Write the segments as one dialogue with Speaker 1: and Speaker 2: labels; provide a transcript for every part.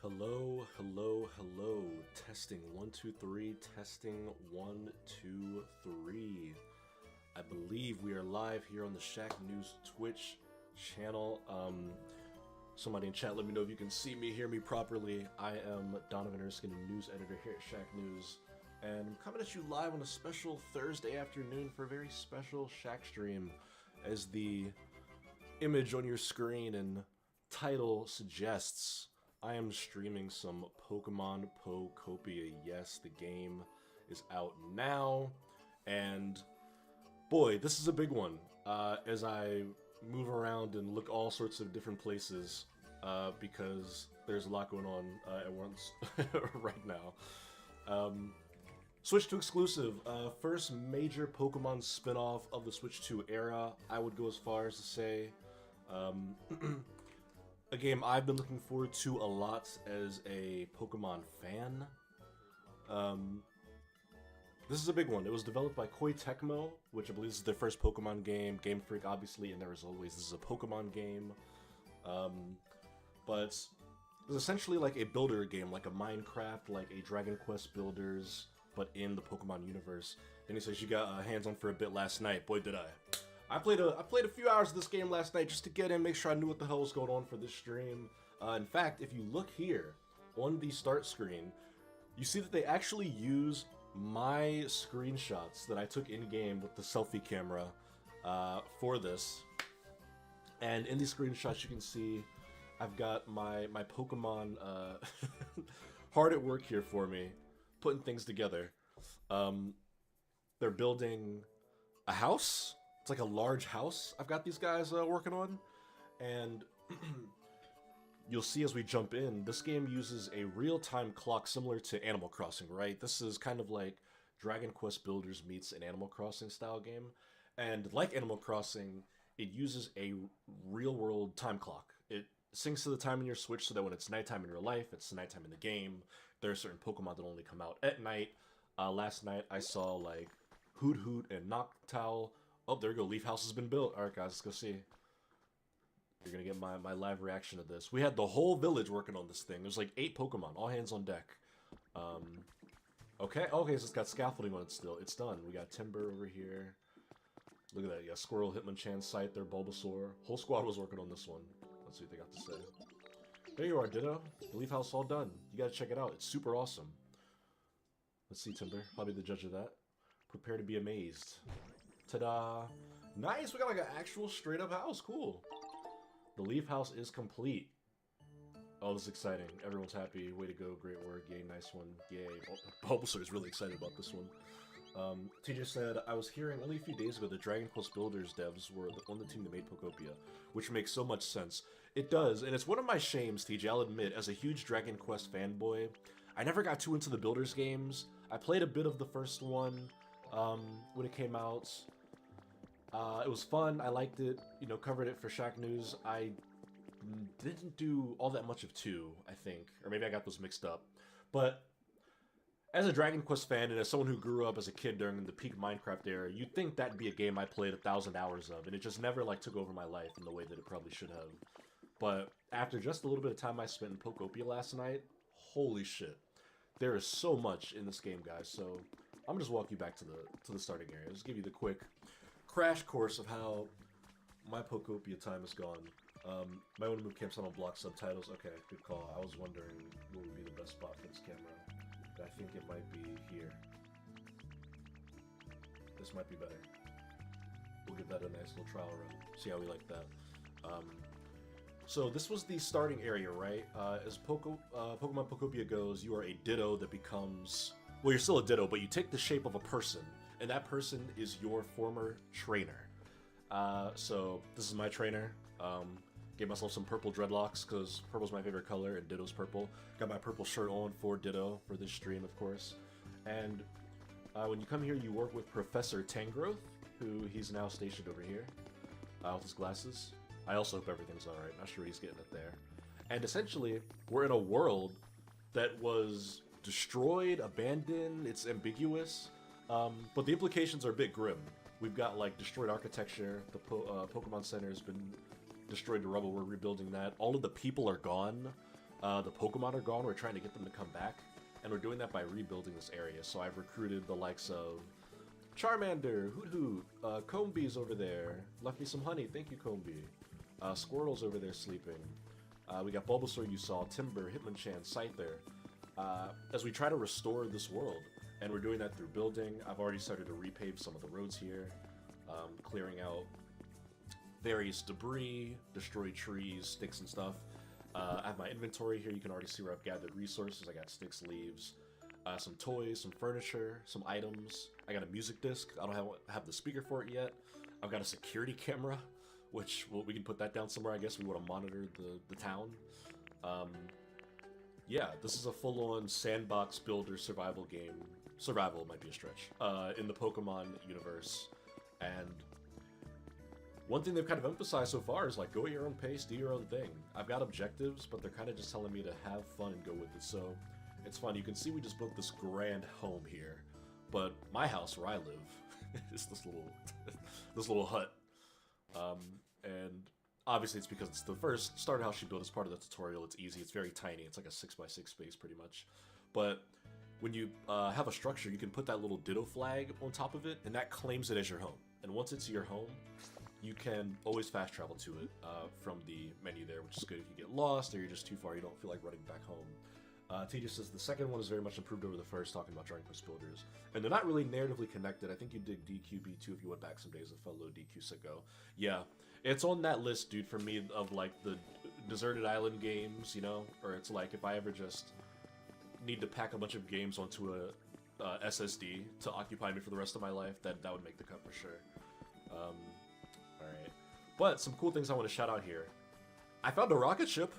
Speaker 1: Hello, hello, hello. Testing 1 2 3. Testing 1 2 3. I believe we are live here on the Shack News Twitch channel. Somebody in chat, let me know if you can see me, hear me properly. I am Donovan Erskine, news editor here at Shack News, and I'm coming at you live on a special Thursday afternoon for a very special Shack stream. As the image on your screen and title suggests, I am streaming some Pokemon Pokopia. Yes, the game is out now, and boy, this is a big one. As I move around and look all sorts of different places, because there's a lot going on at once right now. Switch 2 exclusive, first major Pokemon spin-off of the Switch 2 era. I would go as far as to say, a game I've been looking forward to a lot as a Pokemon fan. This is a big one. It was developed by Koei Tecmo, which I believe is their first Pokemon game. Game Freak, obviously, and there as always, this is a Pokemon game. But it's essentially like a builder game, like a Minecraft, like a Dragon Quest Builders, but in the Pokemon universe. And he says you got hands on for a bit last night. Boy, did I. I played a few hours of this game last night just to get in, make sure I knew what the hell was going on for this stream. In fact, if you look here on the start screen, you see that they actually use my screenshots that I took in-game with the selfie camera for this. And in these screenshots you can see I've got my Pokemon hard at work here for me, putting things together. They're building a house. It's like a large house I've got these guys working on, and you'll see as we jump in, this game uses a real-time clock similar to Animal Crossing, right? This is kind of like Dragon Quest Builders meets an Animal Crossing style game, and like Animal Crossing, it uses a real-world time clock. It syncs to the time in your Switch so that when it's nighttime in real life, it's nighttime in the game. There are certain Pokemon that only come out at night. Last night I saw like Hoot Hoot and Noctowl Oh, there we go. Leaf house has been built. All right, guys, let's go see. You're gonna get my live reaction to this. We had the whole village working on this thing. There's like 8 Pokemon, all hands on deck. Okay, so it's got scaffolding on it still. It's done. We got Timber over here. Look at that. Yeah, Squirrel, Hitmonchan, Scyther, Bulbasaur. Whole squad was working on this one. Let's see what they got to say. There you are, Ditto. The Leaf House all done. You gotta check it out. It's super awesome. Let's see, Timber. I'll be the judge of that. Prepare to be amazed. Ta-da! Nice! We got like an actual straight-up house. Cool. The Leaf House is complete. Oh, this is exciting. Everyone's happy. Way to go. Great work. Yay, nice one. Yay. Bulbasaur is really excited about this one. TJ said, I was hearing only a few days ago that Dragon Quest Builders devs were on the team that made Pokopia, which makes so much sense. It does, and it's one of my shames, TJ, I'll admit, as a huge Dragon Quest fanboy, I never got too into the Builders games. I played a bit of the first one when it came out. It was fun. I liked it. You know, covered it for Shack News. I didn't do all that much of 2, I think. Or maybe I got those mixed up. But as a Dragon Quest fan and as someone who grew up as a kid during the peak Minecraft era, you'd think that'd be a game I played 1,000 hours of, and it just never like took over my life in the way that it probably should have. But after just a little bit of time I spent in Pokopia last night, holy shit. There is so much in this game, guys, so I'm gonna just walk you back to the starting area. Just give you the quick crash course of how my Pokopia time has gone. My own move camps on block subtitles. Okay, good call. I was wondering what would be the best spot for this camera. I think it might be here. This might be better. We'll give that a nice little trial run. See how we like that. So this was the starting area, right? As Pokemon Pokopia goes, you are a Ditto that becomes... Well, you're still a Ditto, but you take the shape of a person, and that person is your former trainer. So this is my trainer. Gave myself some purple dreadlocks, because purple's my favorite color, and Ditto's purple. Got my purple shirt on for Ditto, for this stream, of course. And when you come here, you work with Professor Tangrowth, who he's now stationed over here, with his glasses. I also hope everything's alright. Not sure he's getting it there. And essentially, we're in a world that was destroyed, abandoned, it's ambiguous, but the implications are a bit grim. We've got, like, destroyed architecture, the Pokemon Center has been destroyed to rubble, we're rebuilding that. All of the people are gone, the Pokemon are gone, we're trying to get them to come back, and we're doing that by rebuilding this area. So I've recruited the likes of Charmander, Hoot Hoot, Combie's over there, left me some honey, thank you Combie. Squirtle's over there sleeping. We got Bulbasaur you saw, Timber, Hitmonchan, Scyther. As we try to restore this world, and we're doing that through building. I've already started to repave some of the roads here, clearing out various debris, destroyed trees, sticks and stuff. I have my inventory here. You can already see where I've gathered resources. I got sticks, leaves, some toys, some furniture, some items. I got a music disc. I don't have the speaker for it yet. I've got a security camera, which we can put that down somewhere. I guess we want to monitor the town. Yeah, this is a full-on sandbox builder survival game. Survival might be a stretch. In the Pokemon universe. And one thing they've kind of emphasized so far is, like, go at your own pace, do your own thing. I've got objectives, but they're kind of just telling me to have fun and go with it. So it's fun. You can see we just built this grand home here. But my house, where I live, is this little hut. And obviously it's because it's the first starter house you build as part of the tutorial. It's easy, it's very tiny, it's like a 6x6 space pretty much. But when you have a structure, you can put that little Ditto flag on top of it, and that claims it as your home. And once it's your home, you can always fast travel to it from the menu there, which is good if you get lost or you're just too far, you don't feel like running back home. TJ says the second one is very much improved over the first, talking about Dragon Quest Builders. And they're not really narratively connected. I think you dig DQB2 if you went back some days and fellow DQ Sicko. Yeah, it's on that list, dude, for me, of, like, the deserted island games, you know? Or it's like, if I ever just need to pack a bunch of games onto a SSD to occupy me for the rest of my life, that would make the cut for sure. Alright. But some cool things I want to shout out here. I found a rocket ship!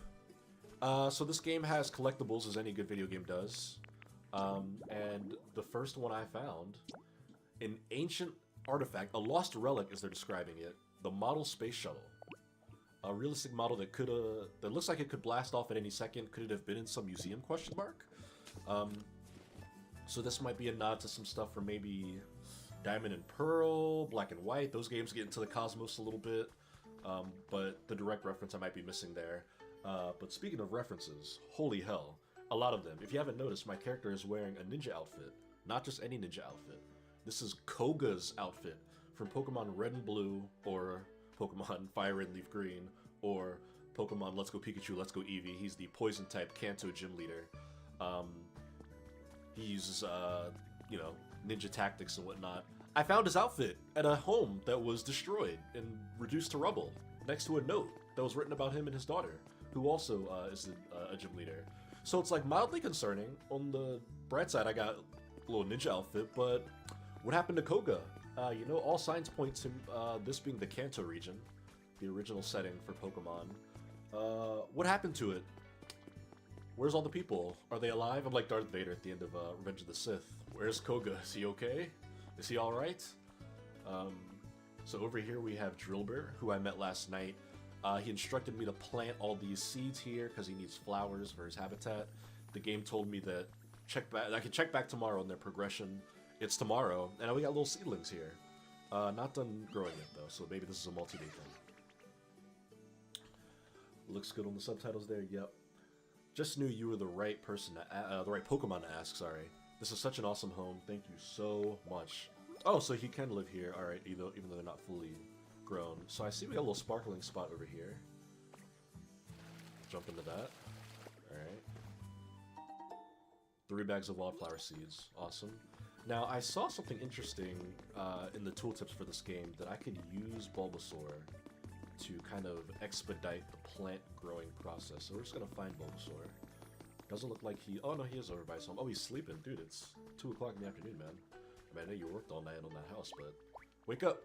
Speaker 1: So this game has collectibles, as any good video game does. And the first one I found, an ancient artifact, a lost relic as they're describing it, the model space shuttle. A realistic model that that looks like it could blast off at any second. Could it have been in some museum, question mark? So this might be a nod to some stuff from maybe Diamond and Pearl, Black and White, those games get into the cosmos a little bit, but the direct reference I might be missing there. But speaking of references, holy hell, a lot of them. If you haven't noticed, my character is wearing a ninja outfit, not just any ninja outfit. This is Koga's outfit from Pokemon Red and Blue, or Pokemon Fire Red Leaf Green, or Pokemon Let's Go Pikachu, Let's Go Eevee. He's the Poison type Kanto gym leader. He uses, you know, ninja tactics and whatnot. I found his outfit at a home that was destroyed and reduced to rubble, next to a note that was written about him and his daughter, who also is a gym leader. So it's like mildly concerning. On the bright side, I got a little ninja outfit, but what happened to Koga? You know, all signs point to this being the Kanto region, the original setting for Pokemon. What happened to it? Where's all the people? Are they alive? I'm like Darth Vader at the end of Revenge of the Sith. Where's Koga? Is he okay? Is he alright? So over here we have Drillbur, who I met last night. He instructed me to plant all these seeds here because he needs flowers for his habitat. The game told me that I can check back tomorrow on their progression. It's tomorrow, and we got little seedlings here. Not done growing yet though, so maybe this is a multi-day thing. Looks good on the subtitles there. Yep. Just knew you were the right person to the right Pokemon to ask. Sorry. This is such an awesome home. Thank you so much. Oh, so he can live here. All right, even though they're not fully grown. So I see we got a little sparkling spot over here. Jump into that. All right. 3 bags of wildflower seeds. Awesome. Now I saw something interesting in the tooltips for this game that I could use Bulbasaur to kind of expedite the plant growing process. So we're just gonna find Bulbasaur. Doesn't look like he... Oh no, he is over by his home. Oh, he's sleeping. Dude, it's 2 o'clock in the afternoon, man. I mean, I know you worked all night on that house, but... Wake up!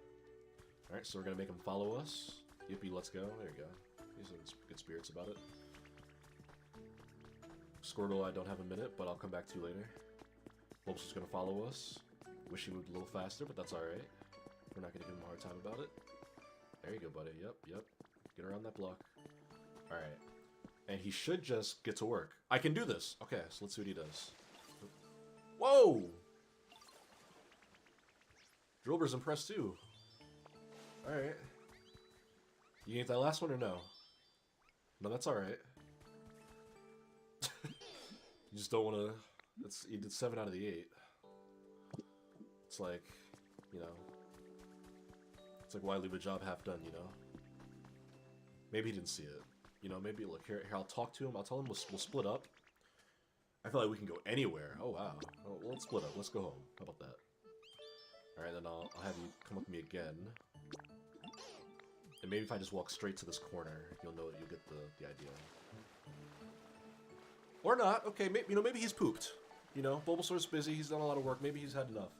Speaker 1: Alright, so we're gonna make him follow us. Yippee, let's go. There you go. He's in good spirits about it. Squirtle, I don't have a minute, but I'll come back to you later. Bulbasaur's gonna follow us. Wish he moved a little faster, but that's alright. We're not gonna give him a hard time about it. There you go, buddy. Yep. Get around that block. Alright. And he should just get to work. I can do this! Okay, so let's see what he does. Whoa! Drillbur's impressed too. Alright. You ate that last one or no? No, that's alright. You just don't want to... You did 7 out of the 8. It's like, you know... It's like, why leave a job half done, you know? Maybe he didn't see it. You know, maybe, look, here I'll talk to him. I'll tell him we'll split up. I feel like we can go anywhere. Oh, wow. Oh, well, let's split up. Let's go home. How about that? Alright, then I'll have you come with me again. And maybe if I just walk straight to this corner, you'll get the idea. Or not. Okay, maybe he's pooped. You know, Bulbasaur's busy. He's done a lot of work. Maybe he's had enough.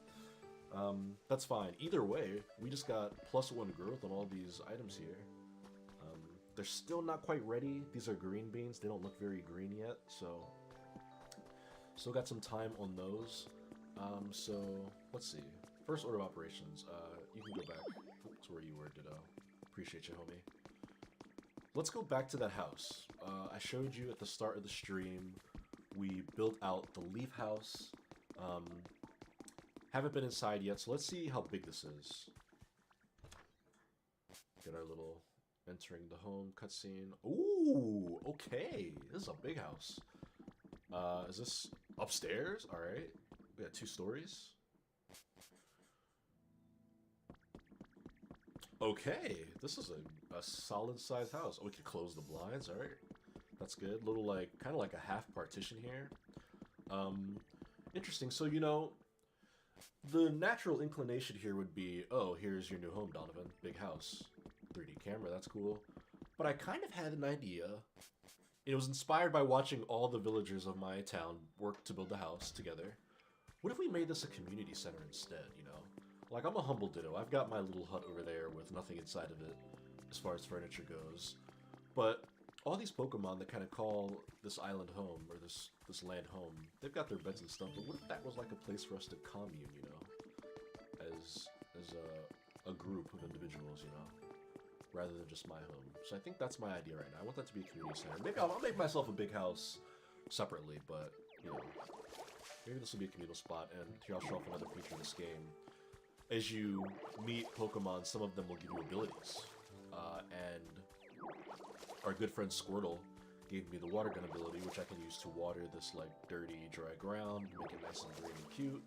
Speaker 1: That's fine. Either way, we just got +1 growth on all these items here. They're still not quite ready. These are green beans. They don't look very green yet, so... Still got some time on those. So, let's see. First order of operations. You can go back to where you were, Ditto. Appreciate you, homie. Let's go back to that house. I showed you at the start of the stream. We built out the leaf house. Haven't been inside yet, so let's see how big this is. Get our little entering the home cutscene. Ooh, okay. This is a big house. Is this upstairs? Alright. We got 2 stories. Okay, this is a solid sized house. Oh, we can close the blinds, alright. That's good. Little, like, kind of like a half partition here. Interesting. So, you know, the natural inclination here would be, oh, here's your new home, Donovan. Big house. 3D camera, that's cool. But I kind of had an idea. It was inspired by watching all the villagers of my town work to build the house together. What if we made this a community center instead, you know? Like, I'm a humble Ditto. I've got my little hut over there with nothing inside of it, as far as furniture goes. But all these Pokemon that kind of call this island home, or this land home, they've got their beds and stuff, but what if that was like a place for us to commune, you know? As a group of individuals, you know? Rather than just my home. So I think that's my idea right now. I want that to be a community center. Maybe I'll make myself a big house separately, but, you know, maybe this will be a communal spot, and here I'll show off another feature of this game. as you meet Pokemon, some of them will give you abilities. And our good friend Squirtle gave me the water gun ability, which I can use to water this like dirty, dry ground, make it nice and green and cute.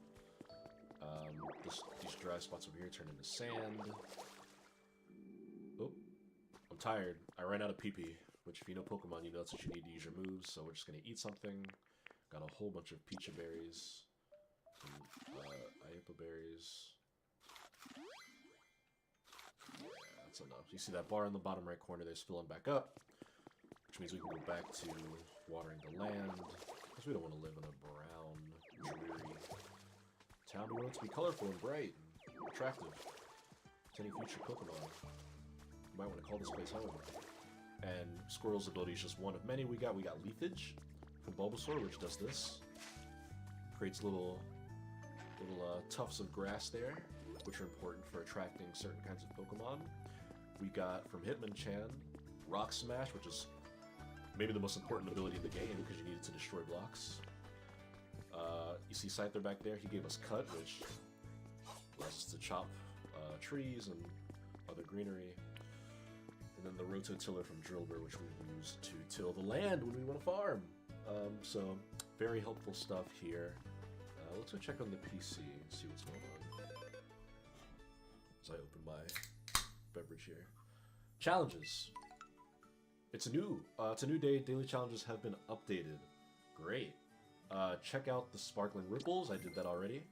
Speaker 1: These dry spots over here turn into sand. Oh, I'm tired. I ran out of pee-pee, which if you know Pokemon, you know that's what you need to use your moves, so we're just gonna eat something. Got a whole bunch of Pecha berries, some Iapa berries. Yeah, that's enough. You see that bar in the bottom right corner there's filling back up, which means we can go back to watering the land, because we don't want to live in a brown, dreary town. We want it to be colorful and bright and attractive to any future Pokemon. You might want to call this place home. And Squirrel's ability is just one of many we got. We got Leafage from Bulbasaur, which does this. Creates little tufts of grass there, which are important for attracting certain kinds of Pokemon. We got from Hitmonchan, Rock Smash, which is maybe the most important ability in the game because you need it to destroy blocks. You see Scyther back there, he gave us Cut, which allows us to chop trees and other greenery. And then the Rototiller from Drillbur, which we use to till the land when we want to farm. So, very helpful stuff here. Let's go check on the PC and see what's going on. As I open my beverage here. Challenges. It's a new day. Daily challenges have been updated. Great. Check out the Sparkling Ripples. I did that already.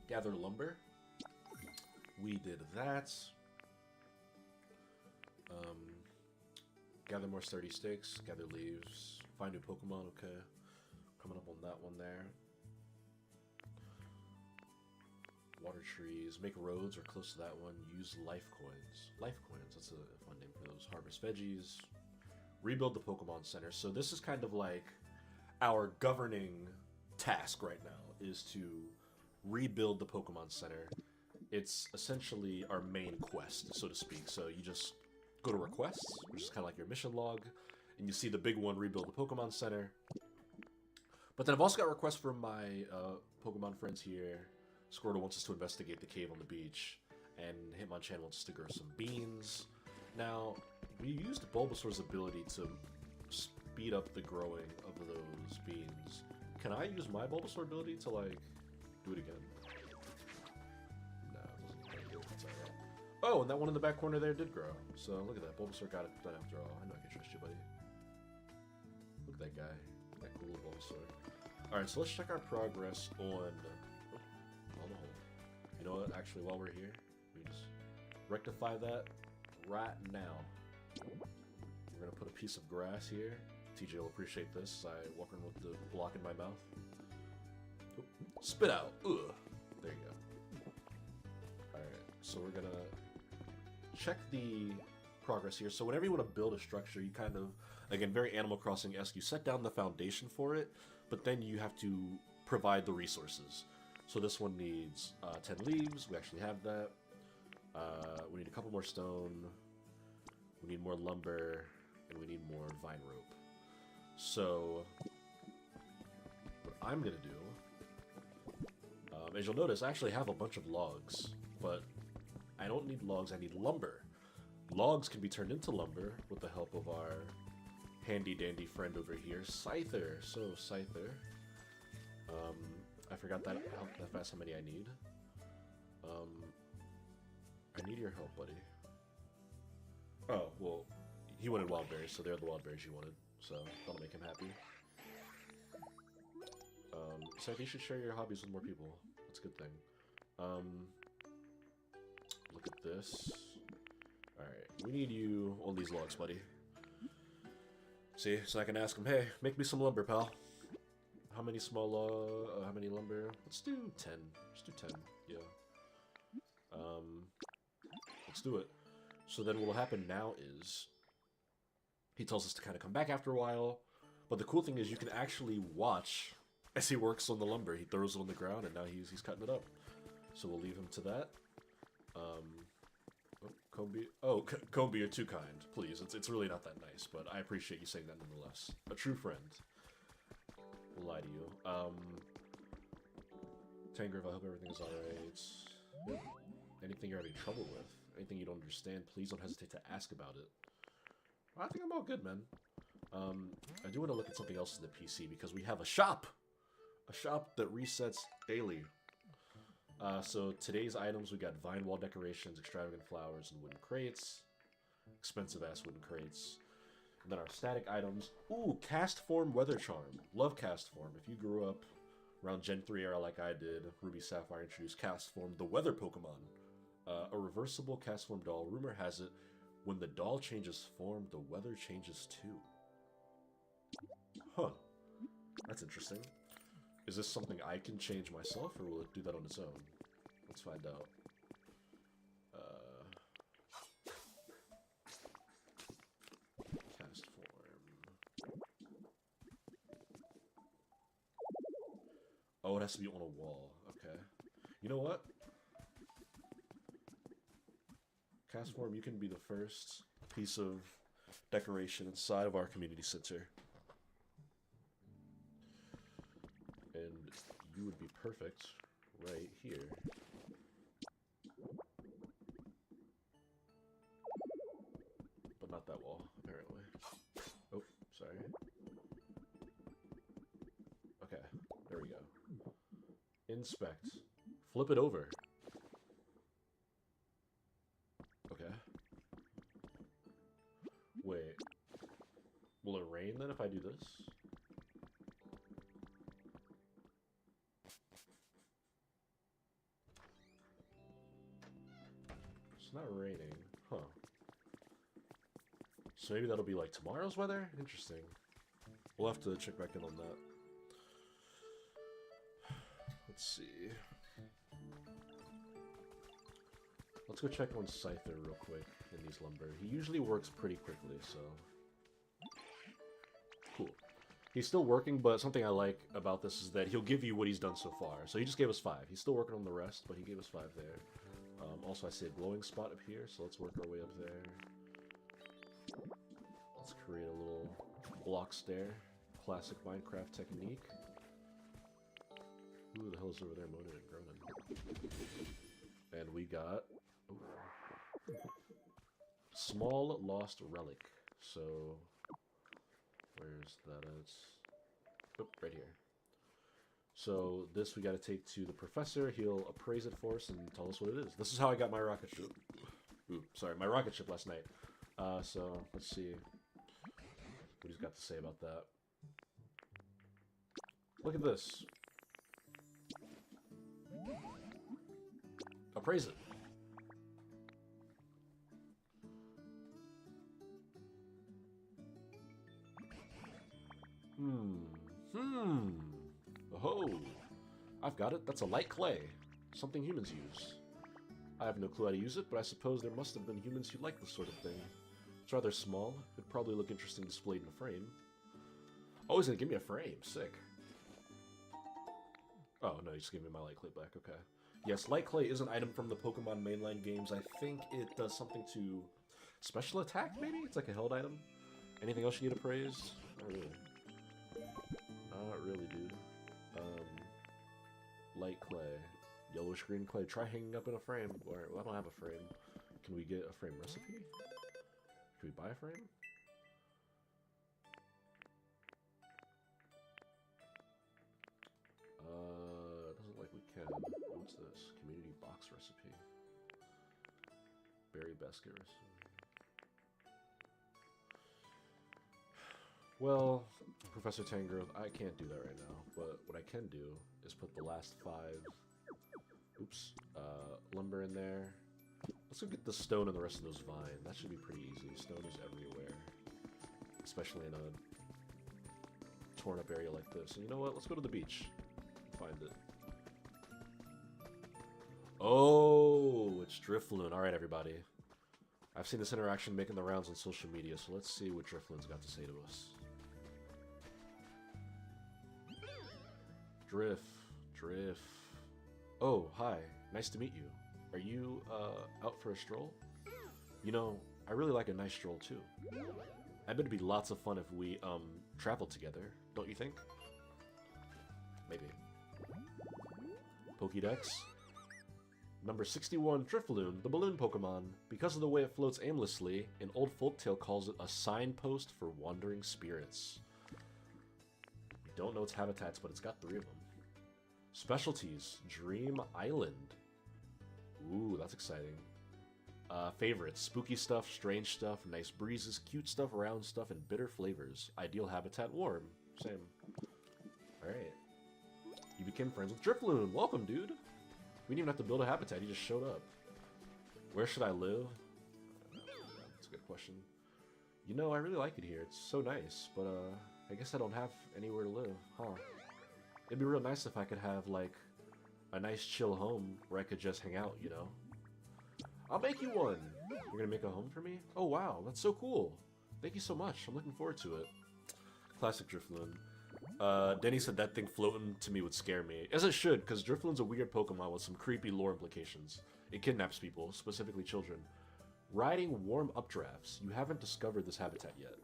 Speaker 1: Gather lumber. We did that. Gather more sturdy sticks. Gather leaves. Find new Pokemon. Okay. Coming up on that one there. Water trees. Make roads or close to that one. Use life coins. Life coins. That's a fun name for those. Harvest veggies. Rebuild the Pokemon Center. So this is kind of like our governing task right now is to rebuild the Pokemon Center. It's essentially our main quest, so to speak. So you just go to requests, which is kind of like your mission log, and you see the big one, rebuild the Pokemon Center. But then I've also got requests from my Pokemon friends here. Squirtle wants us to investigate the cave on the beach, and Hitmonchan wants us to grow some beans. Now, we used Bulbasaur's ability to speed up the growing of those beans. Can I use my Bulbasaur ability to, like, do it again? No, it doesn't quite do it. It's alright. Oh, and that one in the back corner there did grow. So, look at that. Bulbasaur got it done after all. I know I can trust you, buddy. Look at that guy. That cool little Bulbasaur. Alright, so let's check our progress on... on the hole. You know what? Actually, while we're here, we just rectify that right now. We're going to put a piece of grass here. TJ will appreciate this. I walk around with the block in my mouth. Oop. Spit out. Ugh. There you go. Alright, so we're going to check the progress here. So whenever you want to build a structure, you kind of, again, very Animal Crossing-esque, you set down the foundation for it, but then you have to provide the resources. So this one needs 10 leaves. We actually have that. We need a couple more stone. We need more lumber. And we need more vine rope. So, what I'm going to do, as you'll notice, I actually have a bunch of logs. But I don't need logs, I need lumber. Logs can be turned into lumber with the help of our handy-dandy friend over here, Scyther. So, Scyther. I forgot that fast how many I need. I need your help, buddy. Oh, well, he wanted wild berries, so they're the wild berries you wanted. So, that'll make him happy. So you should share your hobbies with more people. That's a good thing. Look at this. Alright, we need you on these logs, buddy. See, so I can ask him, hey, make me some lumber, pal. How many how many lumber? Let's do 10. Let's do 10, yeah. Let's do it. So then what will happen now is, he tells us to kind of come back after a while, but the cool thing is you can actually watch as he works on the lumber. He throws it on the ground, and now he's cutting it up. So we'll leave him to that. Combi. Oh, Combi, you're too kind. Please, it's really not that nice, but I appreciate you saying that nonetheless. A true friend. Will lie to you. Tangrove, I hope everything is alright. Yep. Anything you're having trouble with, anything you don't understand, please don't hesitate to ask about it. I think I'm all good, man. I do want to look at something else in the PC because we have a shop! A shop that resets daily. So today's items, we got vine wall decorations, extravagant flowers, and wooden crates. Expensive-ass wooden crates. And then our static items. Ooh, Cast Form Weather Charm. Love Cast Form. If you grew up around Gen 3 era like I did, Ruby Sapphire introduced Cast Form, the weather Pokemon. A reversible Cast Form doll. Rumor has it, when the doll changes form, the weather changes too. Huh. That's interesting. Is this something I can change myself, or will it do that on its own? Let's find out. Cast form. Oh, it has to be on a wall. Okay. You know what? Cast form, you can be the first piece of decoration inside of our community center. And you would be perfect right here. But not that wall, apparently. Oh, sorry. Okay, there we go. Inspect. Flip it over. Okay. Wait. Will it rain then if I do this? It's not raining. Huh. So maybe that'll be like tomorrow's weather? Interesting. We'll have to check back in on that. Let's see. Let's go check on Scyther real quick in these lumber. He usually works pretty quickly, so... Cool. He's still working, but something I like about this is that he'll give you what he's done so far. So he just gave us 5. He's still working on the rest, but he gave us 5 there. Also, I see a glowing spot up here, so let's work our way up there. Let's create a little block stair. Classic Minecraft technique. Who the hell is over there moaning and groaning? And we got... Ooh, small lost relic. So... Where's that at? Oh, right here. So this we got to take to the professor. He'll appraise it for us and tell us what it is. This is how I got my rocket ship. Ooh, sorry, my rocket ship last night. So let's see what he's got to say about that. Look at this. Appraise it. Oh, I've got it. That's a light clay. Something humans use. I have no clue how to use it, but I suppose there must have been humans who like this sort of thing. It's rather small. It'd probably look interesting displayed in a frame. Oh, he's gonna give me a frame. Sick. Oh, no, he just gave me my light clay back. Okay. Yes, light clay is an item from the Pokemon mainline games. I think it does something to special attack, maybe? It's like a held item. Anything else you need appraised? Not really. Not really, dude. Light clay. Yellowish green clay. Try hanging up in a frame. Or, well, I don't have a frame. Can we get a frame recipe? Can we buy a frame? Doesn't like we can. What's this? Community box recipe. Berry basket recipe. Well, Professor Tangrove, I can't do that right now, but what I can do is put the last 5, lumber in there. Let's go get the stone and the rest of those vine. That should be pretty easy. Stone is everywhere, especially in a torn up area like this. And you know what? Let's go to the beach and find it. Oh, it's Drifloon. All right, everybody. I've seen this interaction making the rounds on social media, so let's see what Drifloon's got to say to us. Drift. Oh, hi. Nice to meet you. Are you, out for a stroll? You know, I really like a nice stroll, too. I bet it'd be lots of fun if we, traveled together, don't you think? Maybe. Pokédex. Number 61, Drifloon, the balloon Pokemon. Because of the way it floats aimlessly, an old folktale calls it a signpost for wandering spirits. We don't know its habitats, but it's got 3 of them. Specialties, Dream Island. Ooh, that's exciting. Favorites, spooky stuff, strange stuff, nice breezes, cute stuff, round stuff, and bitter flavors. Ideal habitat, warm. Same. Alright. You became friends with Drifloon. Welcome, dude. We didn't even have to build a habitat, he just showed up. Where should I live? That's a good question. You know, I really like it here. It's so nice, but I guess I don't have anywhere to live, huh? It'd be real nice if I could have, like, a nice chill home where I could just hang out, you know? I'll make you one! You're gonna make a home for me? Oh wow, that's so cool. Thank you so much, I'm looking forward to it. Classic Drifloon. Denny said that thing floating to me would scare me. As it should, because Drifloon's a weird Pokemon with some creepy lore implications. It kidnaps people, specifically children. Riding warm updrafts. You haven't discovered this habitat yet.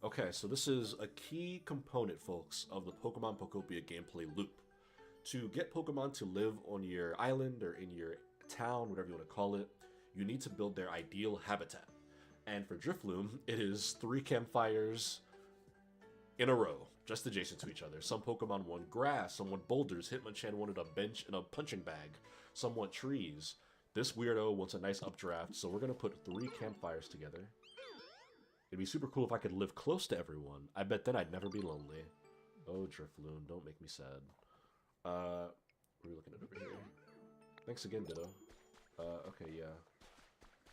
Speaker 1: Okay, so this is a key component, folks, of the Pokemon Pokopia gameplay loop. To get Pokemon to live on your island or in your town, whatever you want to call it, you need to build their ideal habitat. And for Drifloon, it is 3 campfires in a row, just adjacent to each other. Some Pokemon want grass, some want boulders, Hitmonchan wanted a bench and a punching bag, some want trees. This weirdo wants a nice updraft, so we're going to put 3 campfires together. It'd be super cool if I could live close to everyone. I bet then I'd never be lonely. Oh, Drifloon, don't make me sad. What are we looking at over here? Thanks again, Ditto. Okay, yeah.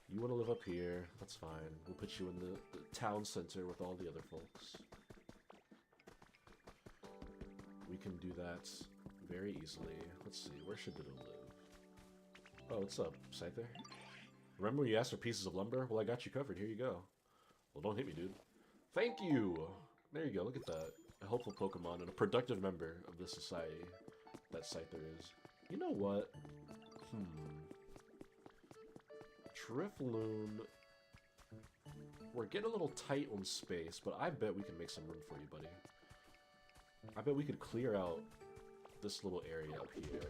Speaker 1: You want to live up here, that's fine. We'll put you in the town center with all the other folks. We can do that very easily. Let's see, where should Ditto live? Oh, what's up, Scyther? Remember when you asked for pieces of lumber? Well, I got you covered, here you go. Well, don't hit me, dude. Thank you! There you go, look at that. A helpful Pokemon and a productive member of the society that Scyther is. You know what? Drifloon. We're getting a little tight on space, but I bet we can make some room for you, buddy. I bet we could clear out this little area up here.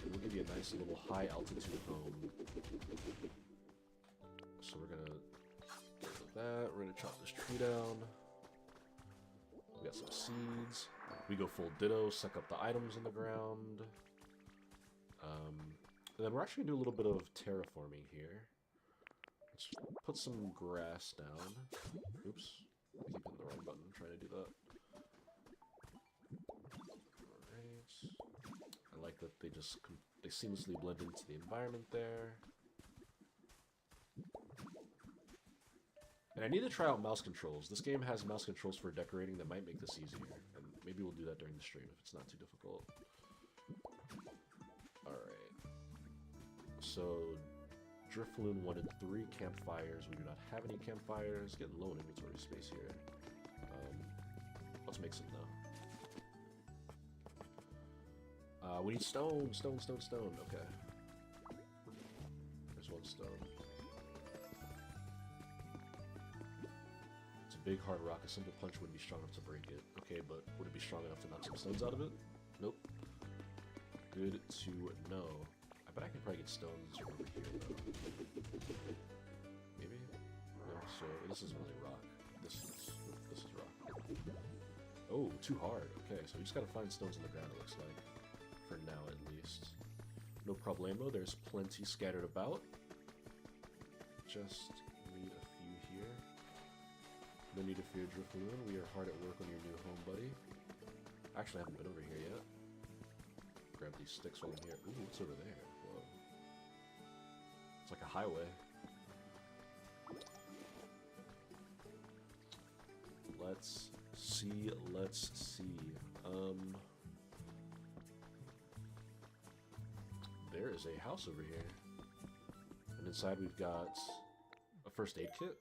Speaker 1: We'll give you a nice little high altitude home. So we're gonna get rid of that. We're gonna chop this tree down. We got some seeds. We go full Ditto, suck up the items in the ground. And then we're actually going to do a little bit of terraforming here. Let's put some grass down. Oops. I keep hitting the wrong button trying to do that. Alright. I like that they seamlessly blend into the environment there. And I need to try out mouse controls. This game has mouse controls for decorating that might make this easier. And maybe we'll do that during the stream if it's not too difficult. Alright. So, Drifloon wanted 3 campfires. We do not have any campfires. Getting low in inventory space here. Let's make some though. We need stone. Stone. Okay. There's 1 stone. It's a big hard rock. A simple punch wouldn't be strong enough to break it. Okay, but would it be strong enough to knock some stones out of it? Nope. Good to know. I bet I can probably get stones from over here, though. Maybe? No, so this isn't really rock. This is rock. Oh, too hard. Okay, so we just gotta find stones in the ground, it looks like. For now, at least. No problemo, there's plenty scattered about. Just need a few here. No need to fear, Drifloon. We are hard at work on your new home, buddy. Actually, I haven't been over here yet. Grab these sticks while I'm here. Ooh, what's over there? Whoa. It's like a highway. Let's see. There is a house over here. And inside we've got a first aid kit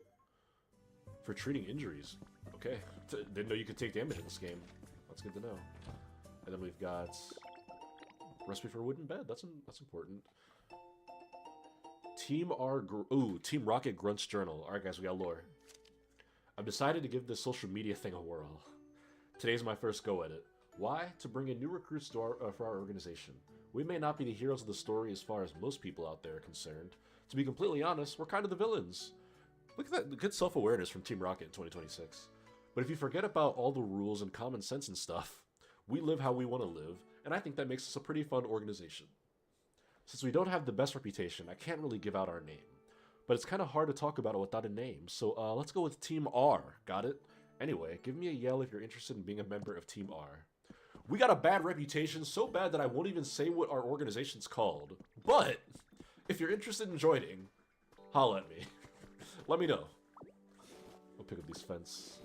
Speaker 1: for treating injuries. Okay. Didn't know you could take damage in this game. That's good to know. And then we've got recipe for a wooden bed. That's important. Team Rocket Grunt's journal. Alright guys, we got lore. I've decided to give this social media thing a whirl. Today's my first go at it. Why? To bring in new recruits to for our organization. We may not be the heroes of the story as far as most people out there are concerned. To be completely honest, we're kind of the villains. Look at that good self-awareness from Team Rocket in 2026. But if you forget about all the rules and common sense and stuff, we live how we want to live, and I think that makes us a pretty fun organization. Since we don't have the best reputation, I can't really give out our name. But it's kind of hard to talk about it without a name, so let's go with Team R, got it? Anyway, give me a yell if you're interested in being a member of Team R. We got a bad reputation, so bad that I won't even say what our organization's called. But, if you're interested in joining, holla at me. Let me know. We'll pick up these fence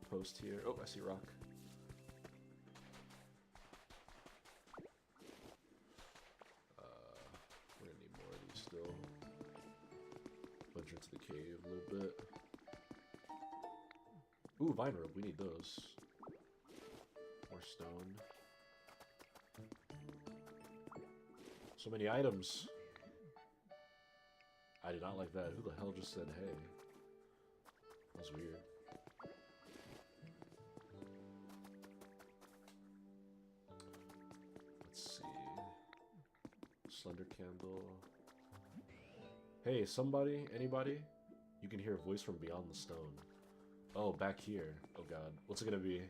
Speaker 1: posts here. Oh, I see rock. We're gonna need more of these still. Bunch into the cave a little bit. Ooh, vine rope. We need those. More stone. So many items. I did not like that. Who the hell just said hey? That was weird. Let's see. Slender candle. Hey, somebody? Anybody? You can hear a voice from beyond the stone. Oh, back here. Oh god. What's it gonna be?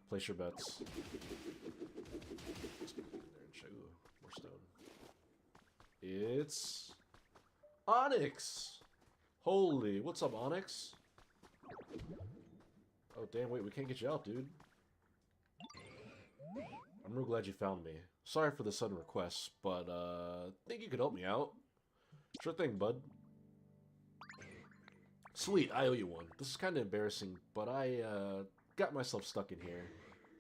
Speaker 1: Place your bets. Let's go in there and check. Ooh, more stone. It's Onyx! Holy, what's up, Onyx? Oh, damn, wait, we can't get you out, dude. I'm real glad you found me. Sorry for the sudden request, but, think you could help me out? Sure thing, bud. Sweet, I owe you one. This is kind of embarrassing, but I, got myself stuck in here.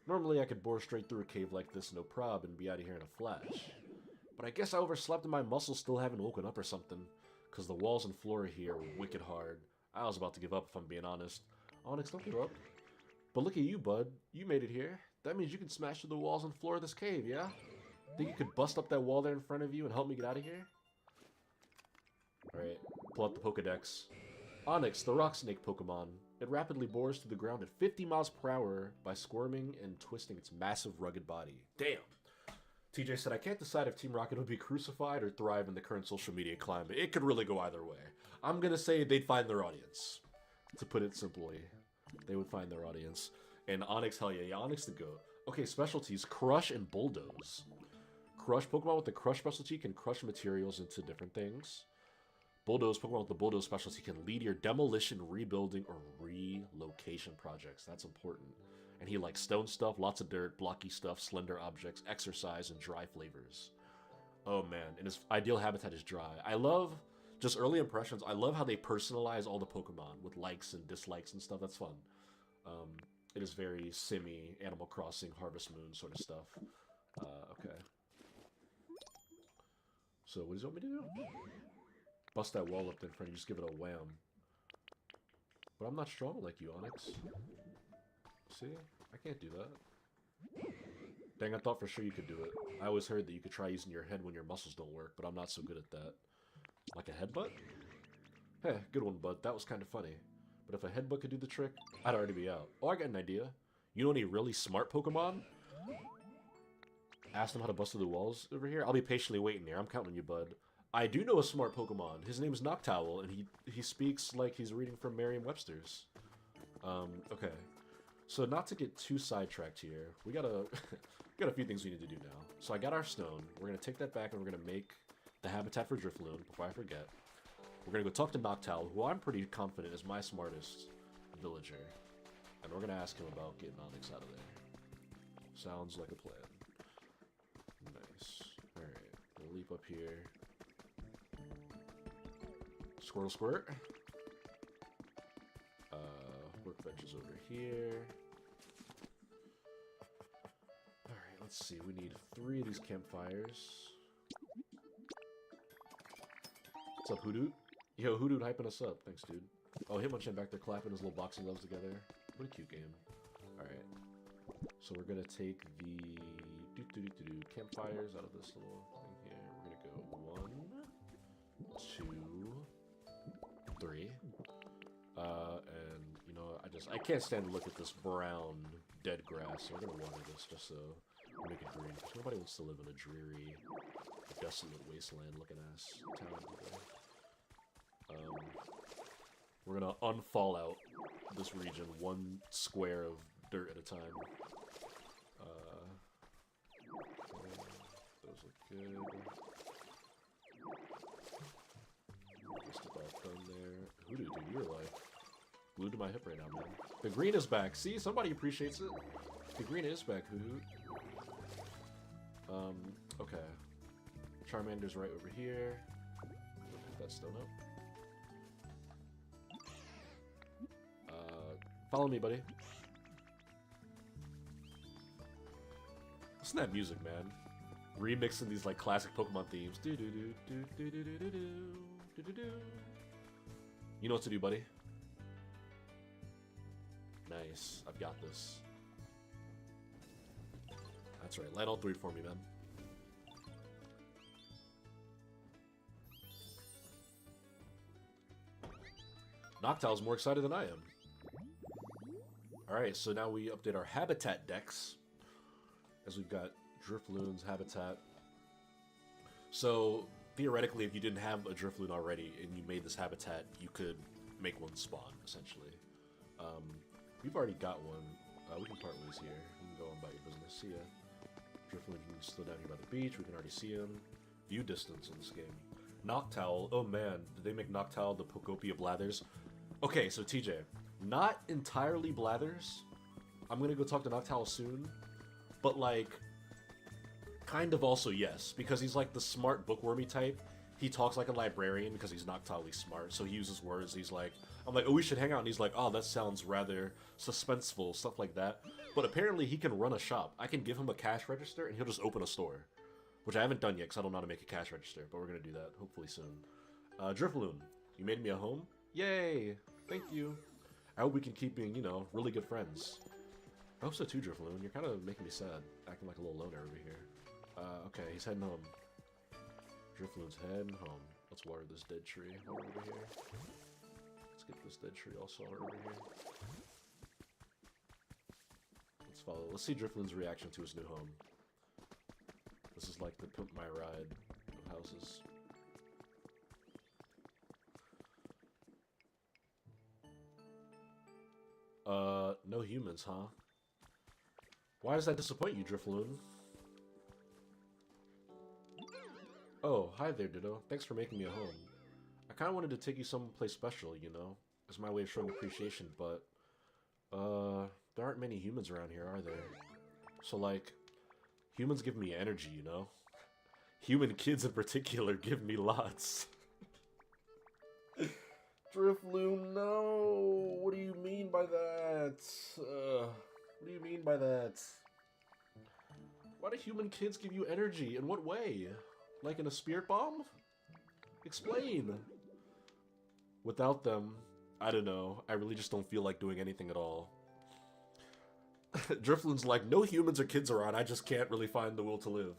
Speaker 1: Normally, I could bore straight through a cave like this, no prob, and be out of here in a flash. But I guess I overslept and my muscles still haven't woken up or something. Because the walls and floor here are wicked hard. I was about to give up if I'm being honest. Onyx, don't give up. But look at you, bud. You made it here. That means you can smash through the walls and floor of this cave, yeah? Think you could bust up that wall there in front of you and help me get out of here? Alright, pull out the Pokedex. Onyx, the rock snake Pokemon. It rapidly bores through the ground at 50 miles per hour by squirming and twisting its massive, rugged body. Damn! TJ said, I can't decide if Team Rocket would be crucified or thrive in the current social media climate. It could really go either way. I'm gonna say they'd find their audience. To put it simply, they would find their audience. And Onyx, hell yeah, Onyx the GOAT. Okay, specialties, Crush and Bulldoze. Crush, Pokemon with the Crush specialty can crush materials into different things. Bulldoze, Pokemon with the Bulldoze specialty can lead your demolition, rebuilding, or relocation projects. That's important. And he likes stone stuff, lots of dirt, blocky stuff, slender objects, exercise, and dry flavors. Oh man, and his ideal habitat is dry. I love, just early impressions, I love how they personalize all the Pokemon with likes and dislikes and stuff. That's fun. It is very simmy, Animal Crossing, Harvest Moon sort of stuff. Okay. So what does he want me to do? Bust that wall up there in front of you, just give it a wham. But I'm not strong like you, Onyx. See? I can't do that. Dang, I thought for sure you could do it. I always heard that you could try using your head when your muscles don't work, but I'm not so good at that. Like a headbutt? Hey, good one, bud. That was kind of funny. But if a headbutt could do the trick, I'd already be out. Oh, I got an idea. You know any really smart Pokemon? Ask them how to bust through the walls over here. I'll be patiently waiting here. I'm counting on you, bud. I do know a smart Pokemon. His name is Noctowl, and he speaks like he's reading from Merriam-Webster's. Okay. So not to get too sidetracked here, we got a few things we need to do now. So I got our stone. We're gonna take that back and we're gonna make the habitat for Drifloon before I forget. We're gonna go talk to Noctowl, who I'm pretty confident is my smartest villager, and we're gonna ask him about getting Onyx out of there. Sounds like a plan. Nice. All right, we'll leap up here. Squirtle squirt. Workbench is over here. Alright, let's see. We need 3 of these campfires. What's up, Hoodoo? Yo, Hoodoo hyping us up. Thanks, dude. Oh, Hitmonchan back there clapping his little boxing gloves together. What a cute game. Alright. So we're gonna take the campfires out of this little thing here. We're gonna go 1, 2, 3. And, you know, I can't stand to look at this brown dead grass, so we're gonna water this just so we make it green. Because nobody wants to live in a dreary, desolate wasteland-looking ass town. We're gonna unfallout this region one square of dirt at a time. Those look good. Just about done there. Hoodoo, dude, you're like glued to my hip right now, man. The green is back. See, somebody appreciates it. The green is back, Hoodoo. Okay. Charmander's right over here. Pick that stone up. Follow me, buddy. Listen to that music, man. Remixing these like classic Pokemon themes. Do do do do do do do do do do do. You know what to do, buddy. Nice. I've got this. That's right. Light all three for me, man. Noctowl's more excited than I am. Alright, so now we update our habitat decks. As we've got Drifloon's habitat. So, theoretically, if you didn't have a Drifloon already and you made this habitat, you could make one spawn, essentially. We've already got one. We can part ways here. You can go on about your business. See ya. Drifloon can still down here by the beach. We can already see him. View distance in this game. Noctowl. Oh man, did they make Noctowl the Pokopia Blathers? Okay, so TJ, not entirely Blathers. I'm gonna go talk to Noctowl soon, but like, kind of also yes, because he's like the smart bookwormy type. He talks like a librarian because he's Noctowly smart, so he uses words. He's like, I'm like, oh, we should hang out, and he's like, oh, that sounds rather suspenseful, stuff like that. But apparently he can run a shop. I can give him a cash register, and he'll just open a store, which I haven't done yet because I don't know how to make a cash register, but we're gonna do that hopefully soon. Drifloon, you made me a home? Yay! Thank you. I hope we can keep being, you know, really good friends. I hope so too, Drifloon. You're kind of making me sad, acting like a little loner over here. Okay, he's heading home. Drifloon's heading home. Let's water this dead tree over here. Let's get this dead tree also over here. Let's follow. Let's see Drifloon's reaction to his new home. This is like the Pimp My Ride of houses. No humans, huh? Why does that disappoint you, Drifloon? Oh, hi there, Ditto. Thanks for making me a home. I kinda wanted to take you someplace special, you know? As my way of showing appreciation, but... there aren't many humans around here, are there? So, like, humans give me energy, you know? Human kids in particular give me lots. Drifloon, no! What do you mean by that? What do you mean by that? Why do human kids give you energy? In what way? Like in a spirit bomb? Explain! Without them, I don't know. I really just don't feel like doing anything at all. Drifloon's like, no humans or kids around, I just can't really find the will to live.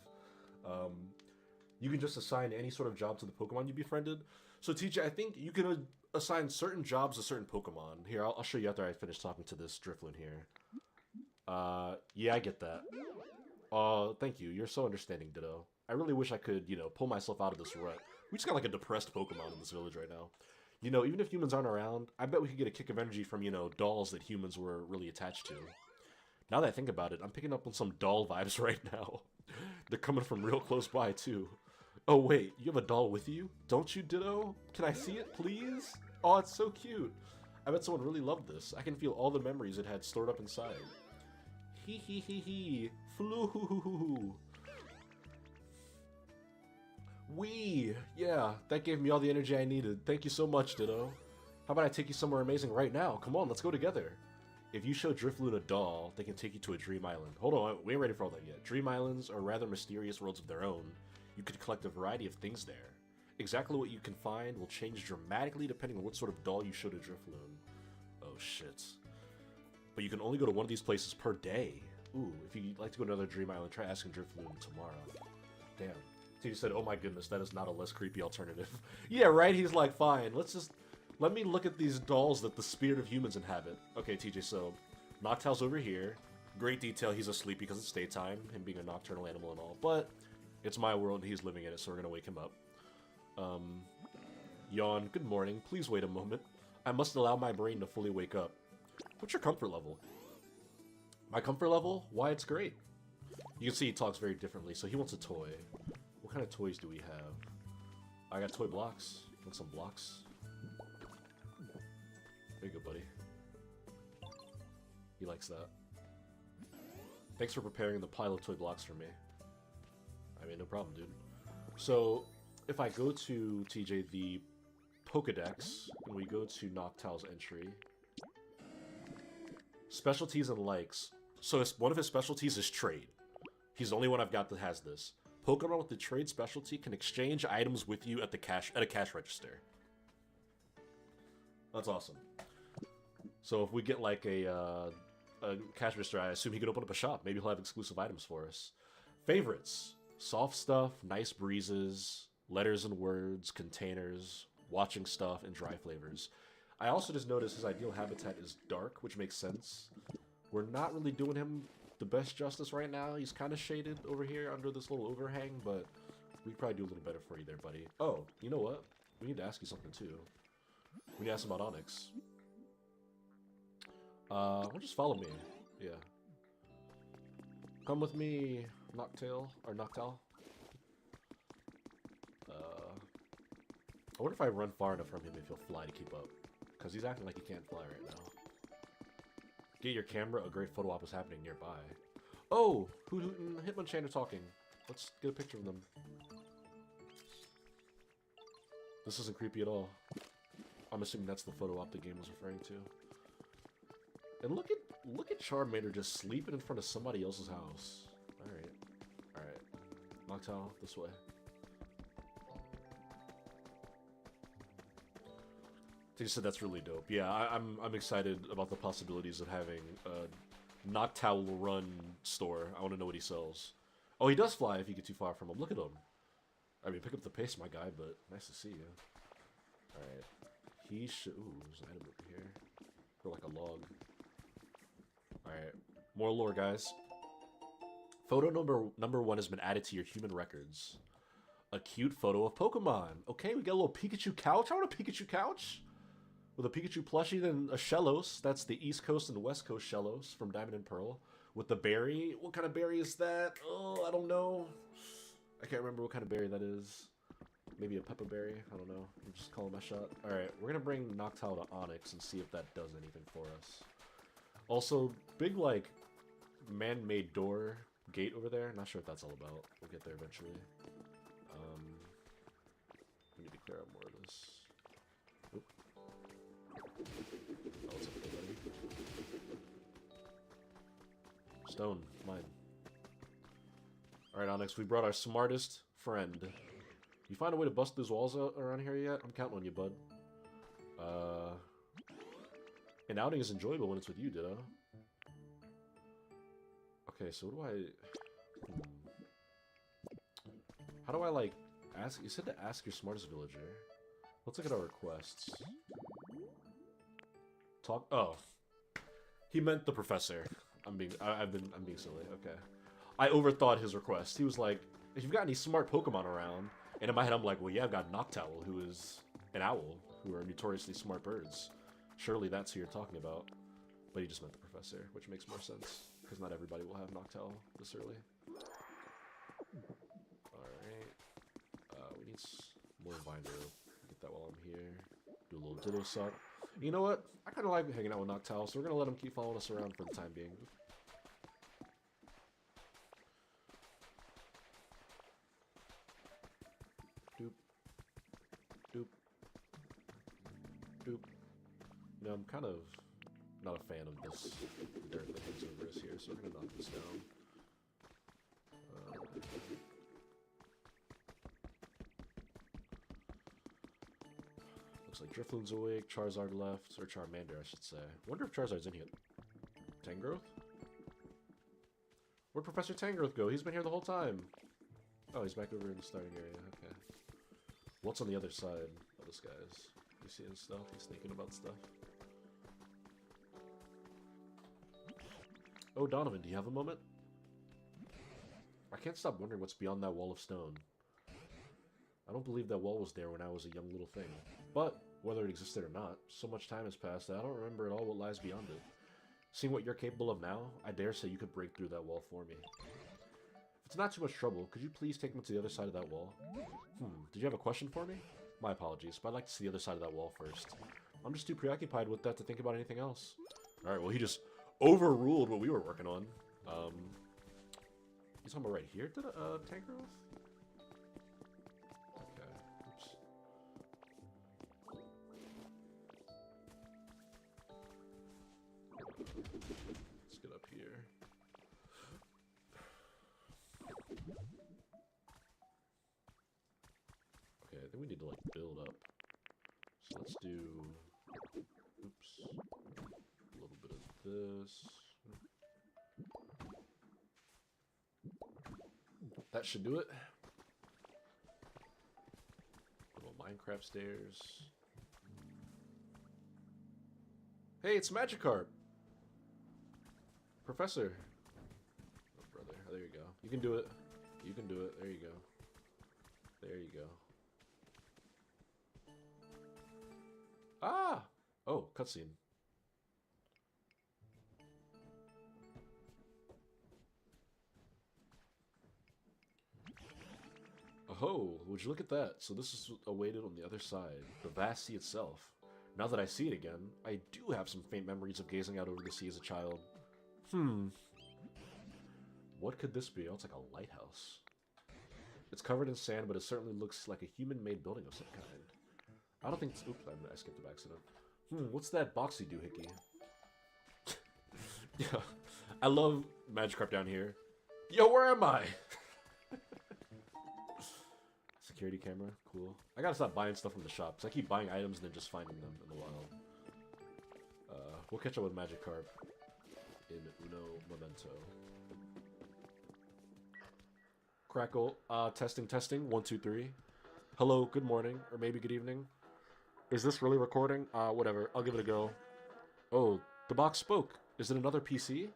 Speaker 1: You can just assign any sort of job to the Pokemon you befriended. So TJ, I think you can assign certain jobs to certain Pokemon. Here, I'll show you after I finish talking to this Drifloon here. Yeah, I get that. Thank you. You're so understanding, Ditto. I really wish I could, you know, pull myself out of this rut. We just got like a depressed Pokemon in this village right now. You know, even if humans aren't around, I bet we could get a kick of energy from, you know, dolls that humans were really attached to. Now that I think about it, I'm picking up on some doll vibes right now. They're coming from real close by, too. Oh, wait, you have a doll with you? Don't you, Ditto? Can I see it, please? Oh, it's so cute. I bet someone really loved this. I can feel all the memories it had stored up inside. Hee hee hee hee. Floo. Wee! Yeah, that gave me all the energy I needed. Thank you so much, Ditto. How about I take you somewhere amazing right now? Come on, let's go together. If you show Drifloon a doll, they can take you to a dream island. Hold on, we ain't ready for all that yet. Dream islands are rather mysterious worlds of their own. You could collect a variety of things there. Exactly what you can find will change dramatically depending on what sort of doll you show to Drifloon. Oh shit. But you can only go to one of these places per day. Ooh, if you'd like to go to another dream island, try asking Drifloon tomorrow. Damn. TJ said, oh my goodness, that is not a less creepy alternative. Yeah, right? He's like, fine, let me look at these dolls that the spirit of humans inhabit. Okay, TJ, so Noctowl's over here. Great detail, he's asleep because it's daytime, him being a nocturnal animal and all, but it's my world and he's living in it, so we're gonna wake him up. Yawn, good morning, please wait a moment. I must allow my brain to fully wake up. What's your comfort level? My comfort level? Why, it's great. You can see he talks very differently, so he wants a toy. What kind of toys do we have? I got toy blocks. Want some blocks? There you go, buddy. He likes that. Thanks for preparing the pile of toy blocks for me. I mean, no problem, dude. So, if I go to TJ the Pokedex, and we go to Noctowl's entry, specialties and likes. So one of his specialties is trade. He's the only one I've got that has this. Pokemon with the trade specialty can exchange items with you at a cash register. That's awesome. So if we get like a cash register, I assume he could open up a shop. Maybe he'll have exclusive items for us. Favorites: soft stuff, nice breezes, letters and words, containers, watching stuff, and dry flavors. I also just noticed his ideal habitat is dark, which makes sense. We're not really doing him the best justice right now. He's kind of shaded over here under this little overhang, but we could probably do a little better for you there, buddy. Oh, you know what? We need to ask you something, too. We need to ask him about Onyx. Well, just follow me. Yeah. Come with me, Noctowl. I wonder if I run far enough from him if he'll fly to keep up. Because he's acting like he can't fly right now. Get your camera, a great photo op is happening nearby. Oh! Hoot Hoot and Hitmonchan are talking. Let's get a picture of them. This isn't creepy at all. I'm assuming that's the photo op the game was referring to. And look at Charmander just sleeping in front of somebody else's house. Alright. Alright. Noctowl, this way. They said that's really dope. Yeah, I'm excited about the possibilities of having a Noctowl run store. I want to know what he sells. Oh, he does fly if you get too far from him. Look at him. I mean, pick up the pace, my guy, but nice to see you. Alright. He should... Ooh, there's an item over here. Or like a log. Alright. More lore, guys. Photo number 1 has been added to your human records. A cute photo of Pokemon. Okay, we got a little Pikachu couch. I want a Pikachu couch. With a Pikachu plushie, then a Shellos. That's the East Coast and West Coast Shellos from Diamond and Pearl. With the berry. What kind of berry is that? Oh, I don't know. I can't remember what kind of berry that is. Maybe a pepper berry? I don't know. I'm just calling my shot. Alright, we're gonna bring Noctowl to Onyx and see if that does anything for us. Also, big, like, man-made door gate over there. Not sure what that's all about. We'll get there eventually. We need to clear out more of this. Oop. Oh, what's up there, buddy? Stone, mine. Alright, Onyx, we brought our smartest friend. You find a way to bust those walls out around here yet? I'm counting on you, bud. An outing is enjoyable when it's with you, Ditto. Okay, so what do I... How do I, like, ask... You said to ask your smartest villager. Let's look at our requests. Talk... Oh. He meant the professor. I'm being silly. Okay. I overthought his request. He was like, if you've got any smart Pokemon around... And in my head, I'm like, well, yeah, I've got Noctowl, who is an owl, who are notoriously smart birds. Surely that's who you're talking about. But he just meant the professor, which makes more sense, because not everybody will have Noctowl this early. Alright. We need more Binder. Get that while I'm here. Do a little Ditto suck. You know what? I kind of like hanging out with Noctowl, so we're going to let him keep following us around for the time being. No, I'm kind of not a fan of this dirt that hangs over us here, so we're gonna knock this down. Looks like Drifloon's awake, Charizard left, or Charmander, I should say. Wonder if Charizard's in here. Tangrowth? Where'd Professor Tangrowth go? He's been here the whole time. Oh, he's back over in the starting area, okay. What's on the other side of this guy's? You seeing stuff? He's thinking about stuff. Oh, Donovan, do you have a moment? I can't stop wondering what's beyond that wall of stone. I don't believe that wall was there when I was a young little thing. But, whether it existed or not, so much time has passed that I don't remember at all what lies beyond it. Seeing what you're capable of now, I dare say you could break through that wall for me. If it's not too much trouble, could you please take me to the other side of that wall? Did you have a question for me? My apologies, but I'd like to see the other side of that wall first. I'm just too preoccupied with that to think about anything else. Alright, well he just overruled what we were working on. He's talking about right here to the tank growth? Okay, oops. Let's get up here. Okay, I think we need to like build up. So let's do, oops, a little bit of this. That should do it. Little Minecraft stairs. Hey, it's Magikarp! Professor. Oh, brother. Oh, there you go. You can do it. You can do it. There you go. There you go. Ah! Oh, cutscene. Oh, would you look at that? So this is awaited on the other side, the vast sea itself. Now that I see it again, I do have some faint memories of gazing out over the sea as a child. What could this be? Oh, it's like a lighthouse. It's covered in sand, but it certainly looks like a human-made building of some kind. I don't think... Oops, I skipped an accident. What's that boxy doohickey? Yeah, I love Magikarp down here. Yo, where am I? Security camera, cool. I gotta stop buying stuff from the shop, because I keep buying items and then just finding them in the wild. We'll catch up with Magikarp in uno momento. Crackle, testing, 1, 2, 3. Hello, good morning, or maybe good evening. Is this really recording? Whatever, I'll give it a go. Oh, the box spoke. Is it another PC?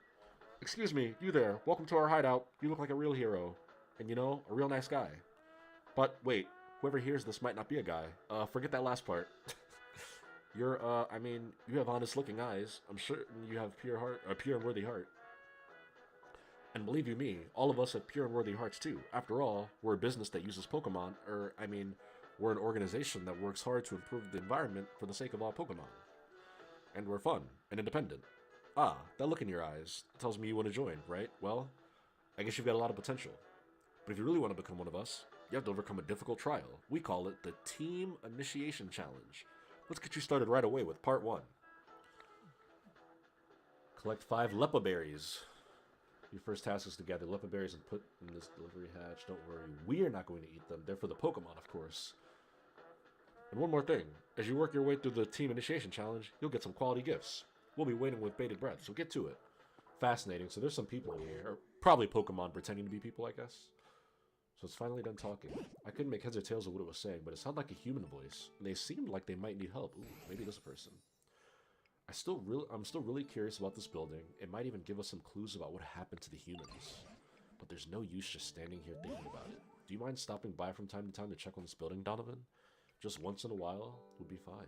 Speaker 1: Excuse me, you there. Welcome to our hideout. You look like a real hero. And you know, a real nice guy. But wait, whoever hears this might not be a guy. Forget that last part. I mean, you have honest-looking eyes. I'm certain you have a pure and worthy heart. And believe you me, all of us have pure and worthy hearts too. After all, we're a business that uses Pokemon, we're an organization that works hard to improve the environment for the sake of all Pokemon. And we're fun and independent. Ah, that look in your eyes tells me you want to join, right? Well, I guess you've got a lot of potential. But if you really want to become one of us, you have to overcome a difficult trial. We call it the Team Initiation Challenge. Let's get you started right away with Part 1. Collect 5 Leppa berries. Your first task is to gather Leppa berries and put in this delivery hatch. Don't worry, we're not going to eat them. They're for the Pokemon, of course. And one more thing. As you work your way through the Team Initiation Challenge, you'll get some quality gifts. We'll be waiting with bated breath, so get to it. Fascinating. So there's some people in here. Or probably Pokemon pretending to be people, I guess. So it's finally done talking. I couldn't make heads or tails of what it was saying, but it sounded like a human voice. And they seemed like they might need help. Ooh, maybe this person. I'm still really curious about this building. It might even give us some clues about what happened to the humans. But there's no use just standing here thinking about it. Do you mind stopping by from time to time to check on this building, Donovan? Just once in a while would be fine.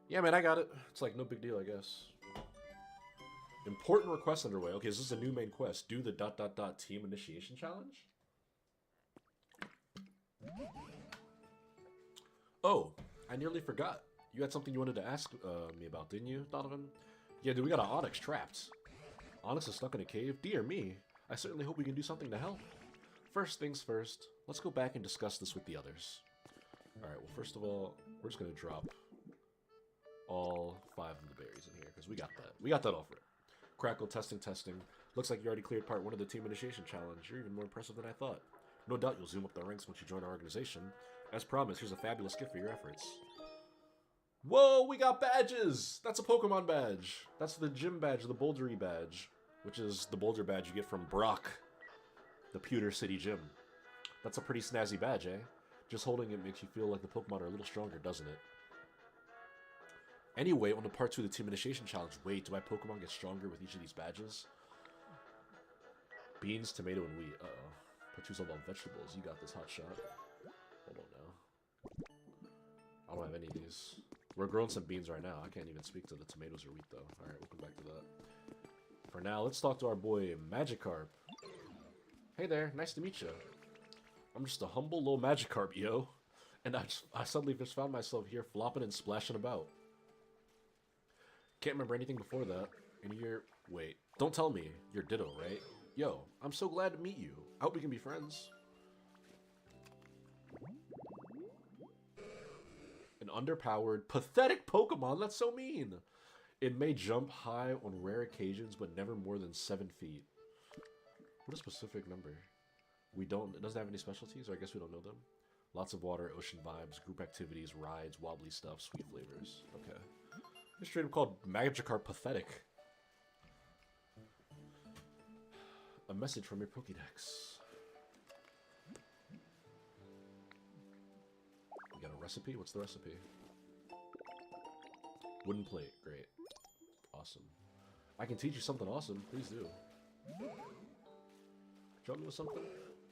Speaker 1: Yeah, man, I got it. It's like no big deal, I guess. Important request underway. Okay, so this is a new main quest. Do the ... team initiation challenge? Oh, I nearly forgot. You had something you wanted to ask me about, didn't you, Donovan? Yeah, dude, we got an Onyx trapped. Onyx is stuck in a cave? Dear me. I certainly hope we can do something to help. First things first, let's go back and discuss this with the others. Alright, well, first of all, we're just going to drop all 5 of the berries in here, because we got that. We got that all for it. Crackle, testing. Looks like you already cleared part 1 of the Team Initiation Challenge. You're even more impressive than I thought. No doubt you'll zoom up the ranks once you join our organization. As promised, here's a fabulous gift for your efforts. Whoa, we got badges! That's a Pokemon badge. That's the gym badge, the Bouldery badge, which is the Boulder badge you get from Brock, the Pewter City Gym. That's a pretty snazzy badge, eh? Just holding it makes you feel like the Pokemon are a little stronger, doesn't it? Anyway, on to part 2 of the Team Initiation Challenge. Wait, do my Pokemon get stronger with each of these badges? Beans, tomato, and wheat. Uh-oh. Part 2's all about vegetables. You got this, hot shot. Hold on now. I don't have any of these. We're growing some beans right now. I can't even speak to the tomatoes or wheat, though. Alright, we'll come back to that. For now, let's talk to our boy, Magikarp. Hey there, nice to meet you. I'm just a humble little Magikarp, yo. And I suddenly just found myself here flopping and splashing about. Can't remember anything before that. And you're... Wait, don't tell me. You're Ditto, right? Yo, I'm so glad to meet you. I hope we can be friends. An underpowered, pathetic Pokemon? That's so mean. It may jump high on rare occasions, but never more than 7 feet. What a specific number. It doesn't have any specialties, or I guess we don't know them. Lots of water, ocean vibes, group activities, rides, wobbly stuff, sweet flavors. Okay. It's straight up called Magikarp Pathetic. A message from your Pokédex. We got a recipe? What's the recipe? Wooden plate. Great. Awesome. I can teach you something awesome. Please do. Help me with something?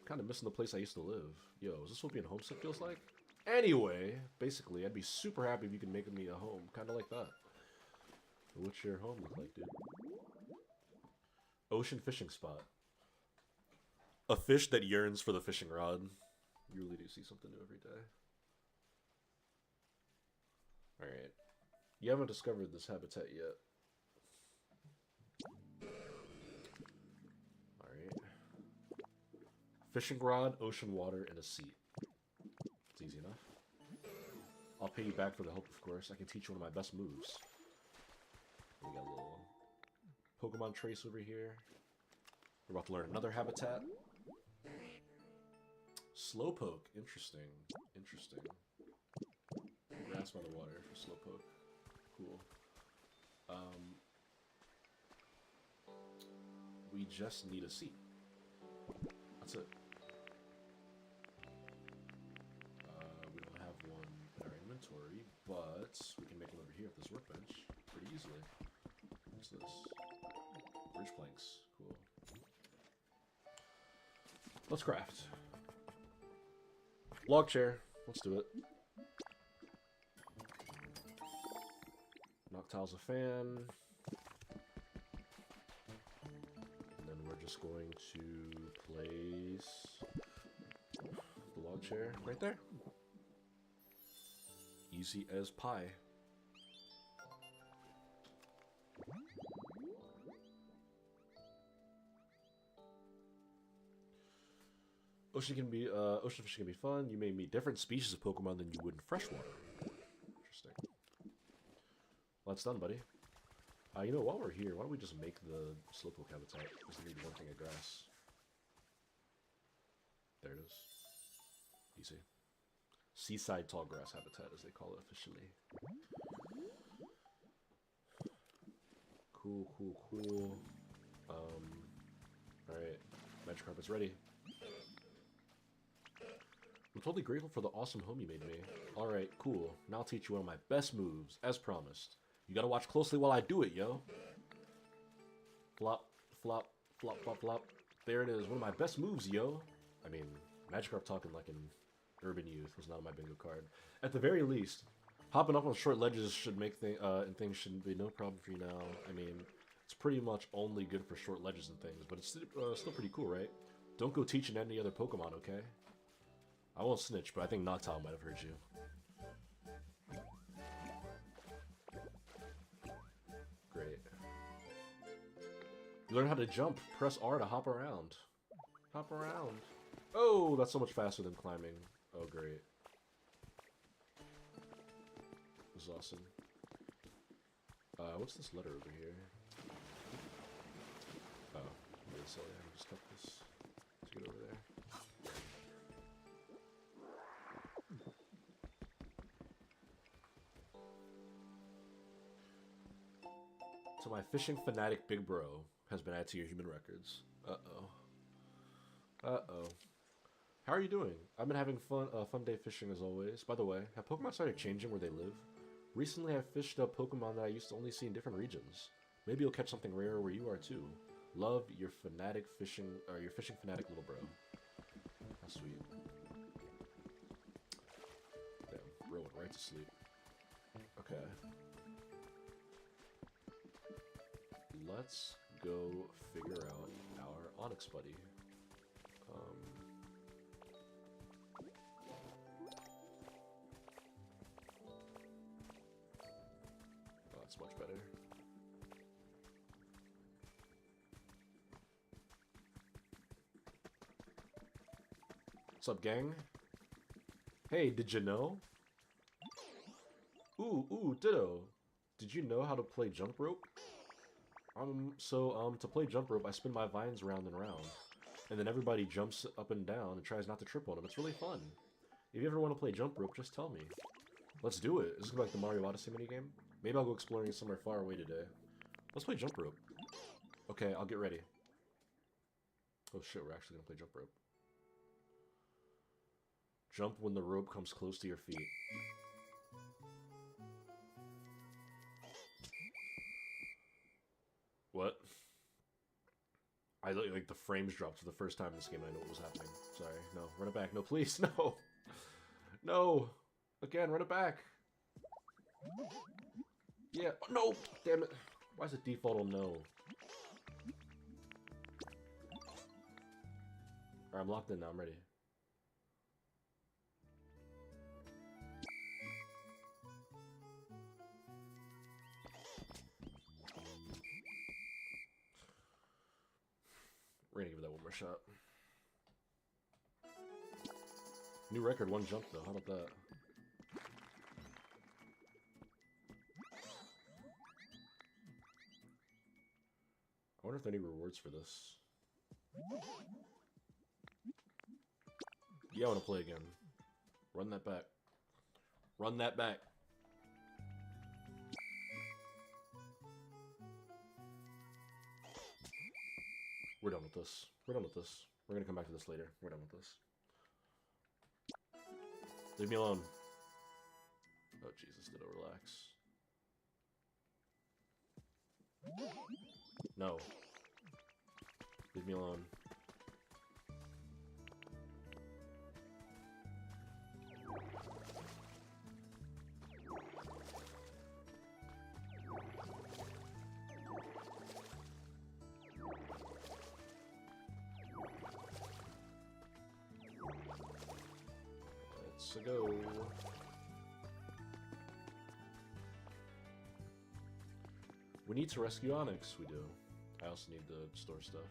Speaker 1: Kind of missing the place I used to live. Yo, is this what being homesick feels like? Anyway, basically, I'd be super happy if you could make me a home. Kind of like that. What's your home look like, dude? Ocean fishing spot. A fish that yearns for the fishing rod. You really do see something new every day. Alright. You haven't discovered this habitat yet. Alright. Fishing rod, ocean water, and a seat. It's easy enough. I'll pay you back for the help, of course. I can teach you one of my best moves. We got a little Pokemon trace over here. We're about to learn another habitat. Slowpoke. Interesting. Interesting. Grass by the water for Slowpoke. Cool. We just need a seat. That's it. We don't have one in our inventory, but we can make one over here at this workbench pretty easily. What's this? Bridge planks. Cool. Let's craft. Log chair. Let's do it. Noctile's a fan. And then we're just going to place the log chair right there. Easy as pie. Ocean fishing can be fun. You may meet different species of Pokemon than you would in freshwater. Interesting. Well, that's done, buddy. You know, while we're here, why don't we just make the Slowpoke habitat? Just need one thing of grass. There it is. Easy. Seaside tall grass habitat, as they call it officially. Cool, cool, cool. Alright. Magikarp is ready. I'm totally grateful for the awesome home you made me. Alright, cool. Now I'll teach you one of my best moves, as promised. You gotta watch closely while I do it, yo. Flop, flop, flop, flop, flop. There it is, one of my best moves, yo. I mean, Magikarp talking like an urban youth was not on my bingo card. At the very least, hopping up on short ledges should make and things shouldn't be no problem for you now. I mean, it's pretty much only good for short ledges and things, but it's still pretty cool, right? Don't go teaching any other Pokemon, okay? I won't snitch, but I think Noctile might have heard you. Great. You learn how to jump. Press R to hop around. Hop around. Oh, that's so much faster than climbing. Oh, great. This is awesome. What's this letter over here? Oh, really silly. I just cut this to get over there. So my fishing fanatic big bro has been added to your human records. Uh-oh. Uh-oh. How are you doing? I've been having a fun day fishing as always. By the way, have Pokemon started changing where they live? Recently, I fished up Pokemon that I used to only see in different regions. Maybe you'll catch something rare where you are too. Love, your fanatic fishing, or your fishing fanatic little bro. How sweet. Damn, bro went right to sleep. Okay. Let's go figure out our Onyx buddy. Oh, that's much better. What's up, gang? Hey, did you know? Ooh, ditto. Did you know how to play jump rope? To play jump rope, I spin my vines round and round. And then everybody jumps up and down and tries not to trip on them. It's really fun. If you ever want to play jump rope, just tell me. Let's do it. This is like the Mario Odyssey minigame. Maybe I'll go exploring somewhere far away today. Let's play jump rope. Okay, I'll get ready. Oh shit, we're actually gonna play jump rope. Jump when the rope comes close to your feet. What? I like the frames dropped for the first time in this game. I know what was happening. Sorry. No, run it back. No, please. No. No. Again, run it back. Yeah. Oh, no. Damn it. Why is it default on no? Alright, I'm locked in now. I'm ready. We're gonna give that one more shot. New record, one jump though. How about that? I wonder if there are any rewards for this. Yeah, I want to play again. Run that back. Run that back. We're done with this. We're done with this. We're gonna come back to this later. We're done with this. Leave me alone. Oh, Jesus, Ditto, relax. No. Leave me alone. Let's go. We need to rescue Onyx, we do. I also need to store stuff.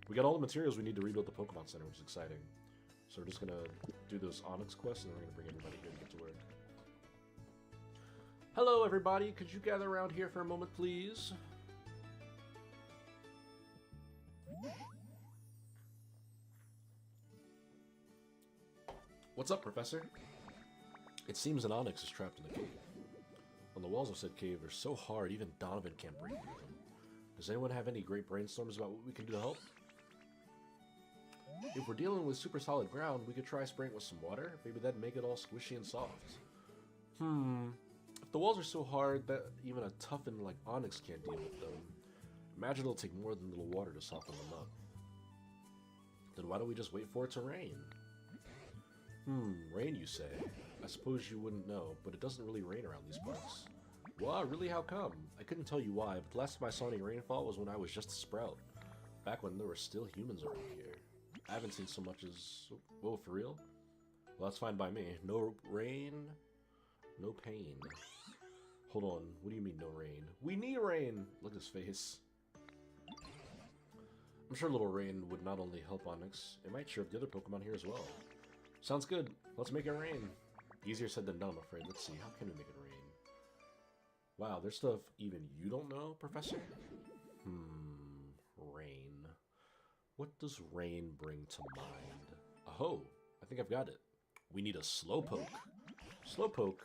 Speaker 1: We got all the materials we need to rebuild the Pokemon Center, which is exciting. So we're just gonna do those Onyx quests, and then we're gonna bring everybody here to get to work. Hello, everybody. Could you gather around here for a moment, please? What's up, Professor? It seems an Onyx is trapped in the cave. On the walls of said cave are so hard, even Donovan can't break through them. Does anyone have any great brainstorms about what we can do to help? If we're dealing with super solid ground, we could try spraying it with some water. Maybe that'd make it all squishy and soft. If the walls are so hard that even a toughened like Onyx can't deal with them, imagine it'll take more than a little water to soften them up. Then why don't we just wait for it to rain? Rain, you say? I suppose you wouldn't know, but it doesn't really rain around these parts. Wow, really? How come? I couldn't tell you why, but the last time I saw any rainfall was when I was just a sprout. Back when there were still humans around here. I haven't seen so much as... Whoa, for real? Well, that's fine by me. No rain, no pain. Hold on, what do you mean no rain? We need rain! Look at his face. I'm sure a little rain would not only help Onyx, it might cheer up the other Pokemon here as well. Sounds good. Let's make it rain. Easier said than done, I'm afraid. Let's see, how can we make it rain? Wow, there's stuff even you don't know, Professor? Rain. What does rain bring to mind? Oh, I think I've got it. We need a Slowpoke. Slowpoke?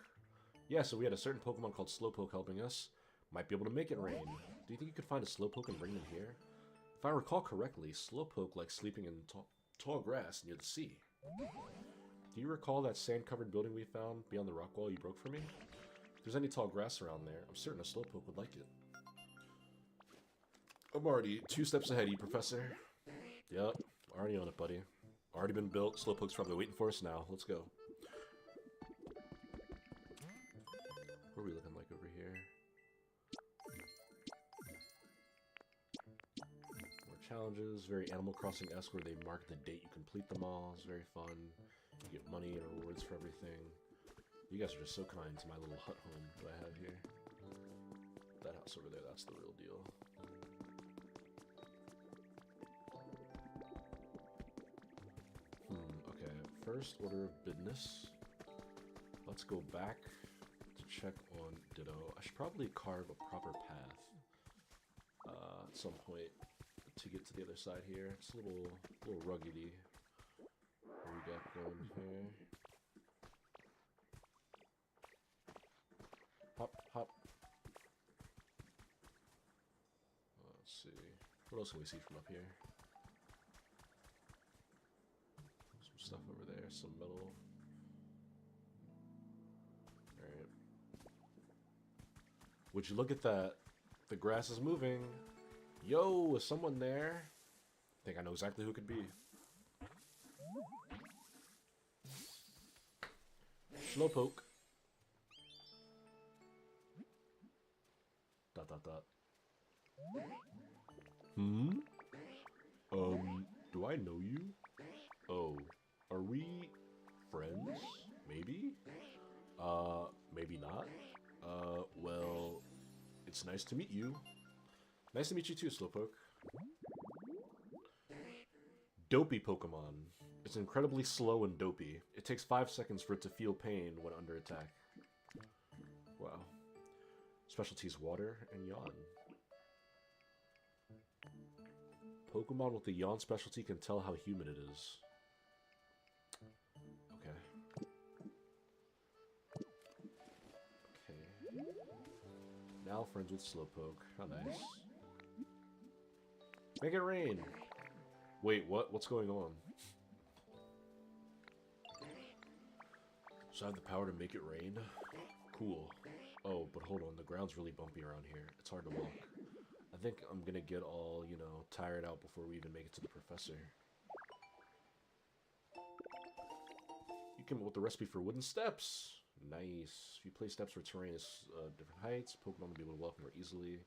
Speaker 1: Yeah, so we had a certain Pokemon called Slowpoke helping us. Might be able to make it rain. Do you think you could find a Slowpoke and bring them here? If I recall correctly, Slowpoke likes sleeping in tall grass near the sea. Do you recall that sand-covered building we found beyond the rock wall you broke for me? If there's any tall grass around there, I'm certain a slowpoke would like it. I'm already 2 steps ahead of you, Professor. Yep, already on it, buddy. Already been built. Slowpoke's probably waiting for us now. Let's go. What are we looking like over here? More challenges. Very Animal Crossing-esque where they mark the date you complete them all. It's very fun. You get money and rewards for everything. You guys are just so kind to my little hut home that I have here. That house over there, that's the real deal. Okay. First order of business. Let's go back to check on Ditto. I should probably carve a proper path at some point to get to the other side here. It's a little ruggedy. What we got going here? Hop, hop. Let's see. What else can we see from up here? Some stuff over there, some metal. Alright. Would you look at that? The grass is moving. Yo, is someone there? I think I know exactly who it could be. Slowpoke. Dot dot dot. Do I know you? Oh, are we friends? Maybe? Maybe not. Well, it's nice to meet you. Nice to meet you too, Slowpoke. Dopey Pokemon. It's incredibly slow and dopey. It takes 5 seconds for it to feel pain when under attack. Wow. Specialties water and yawn. Pokemon with the yawn specialty can tell how humid it is. Okay. Okay. Now friends with Slowpoke. How nice. Make it rain! Wait, what? What's going on? So I have the power to make it rain? Cool. Oh, but hold on, the ground's really bumpy around here. It's hard to walk. I think I'm gonna get all, you know, tired out before we even make it to the professor. You came up with the recipe for wooden steps! Nice. If you place steps for terrain at different heights, Pokemon will be able to walk more easily.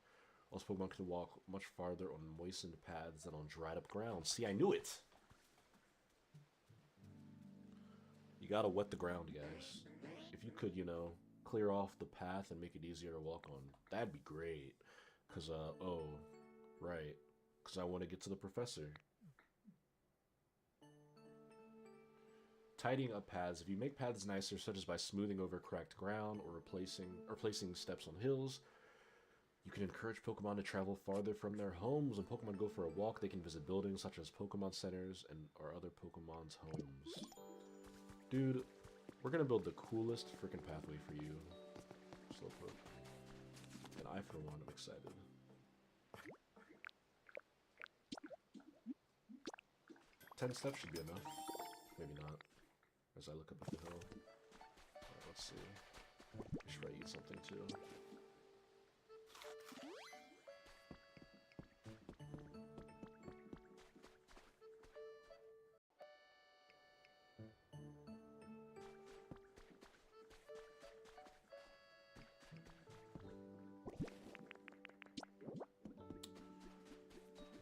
Speaker 1: Also, Pokemon can walk much farther on moistened paths than on dried up ground. See, I knew it! You gotta wet the ground, guys. If you could, you know, clear off the path and make it easier to walk on, that'd be great. Cause, oh, right. Cause I want to get to the professor. Tidying up paths. If you make paths nicer, such as by smoothing over cracked ground or placing steps on hills, you can encourage Pokemon to travel farther from their homes. When Pokemon go for a walk, they can visit buildings such as Pokemon centers and or other Pokemon's homes. Dude, we're gonna build the coolest freaking pathway for you, Slowpoke. And I, for one, am excited. Ten steps should be enough. Maybe not. As I look up at the hill. Alright, let's see. Should I eat something too?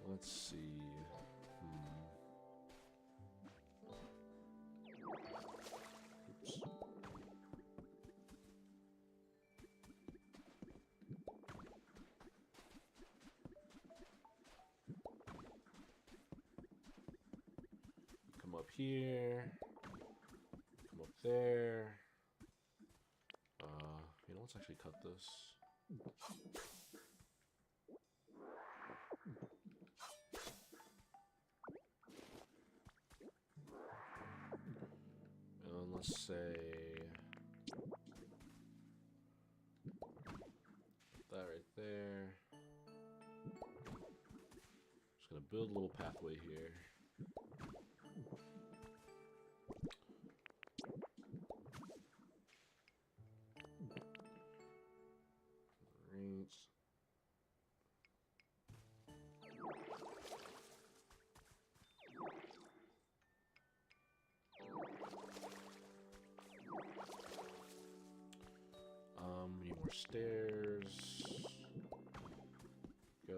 Speaker 1: Let's see. Oops. Come up here. Come up there. You know, let's actually cut this. Let's say that right there. Just gonna build a little pathway here. stairs. Go.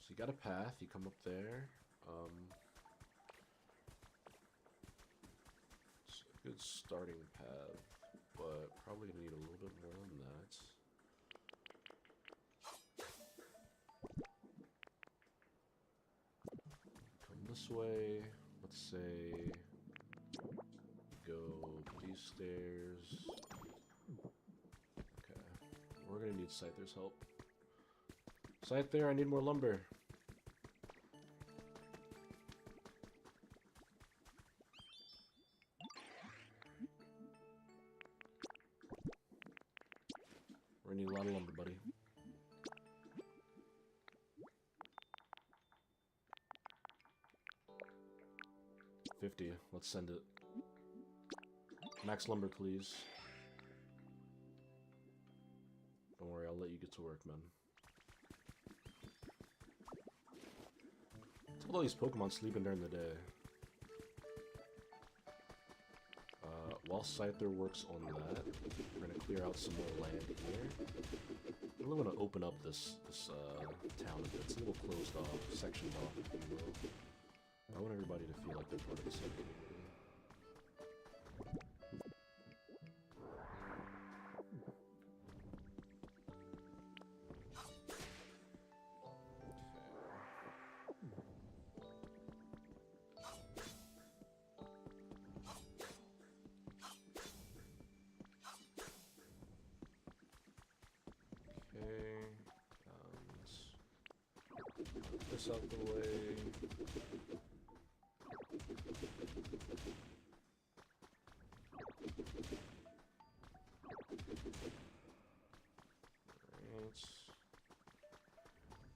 Speaker 1: So you got a path, you come up there. It's a good starting path, but probably need a little bit more than that. Come this way, let's say, go these stairs. Okay, we're gonna need Scyther's help. Scyther, I need more lumber. We're gonna need a lot of lumber, buddy. $50. Let's send it. Max lumber, please. Don't worry, I'll let you get to work, man. What's with all these Pokemon sleeping during the day? While Scyther works on that, we're gonna clear out some more land here. I'm really gonna open up this town a bit. It's a little closed off, sectioned off, if you will. I want everybody to feel like they're part of the same community. This out the way. Alright.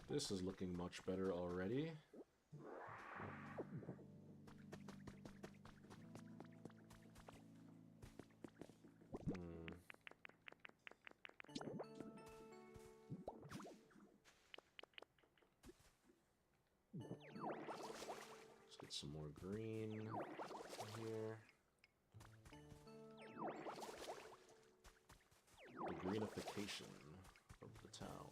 Speaker 1: This is looking much better already. Some more green here. The greenification of the town.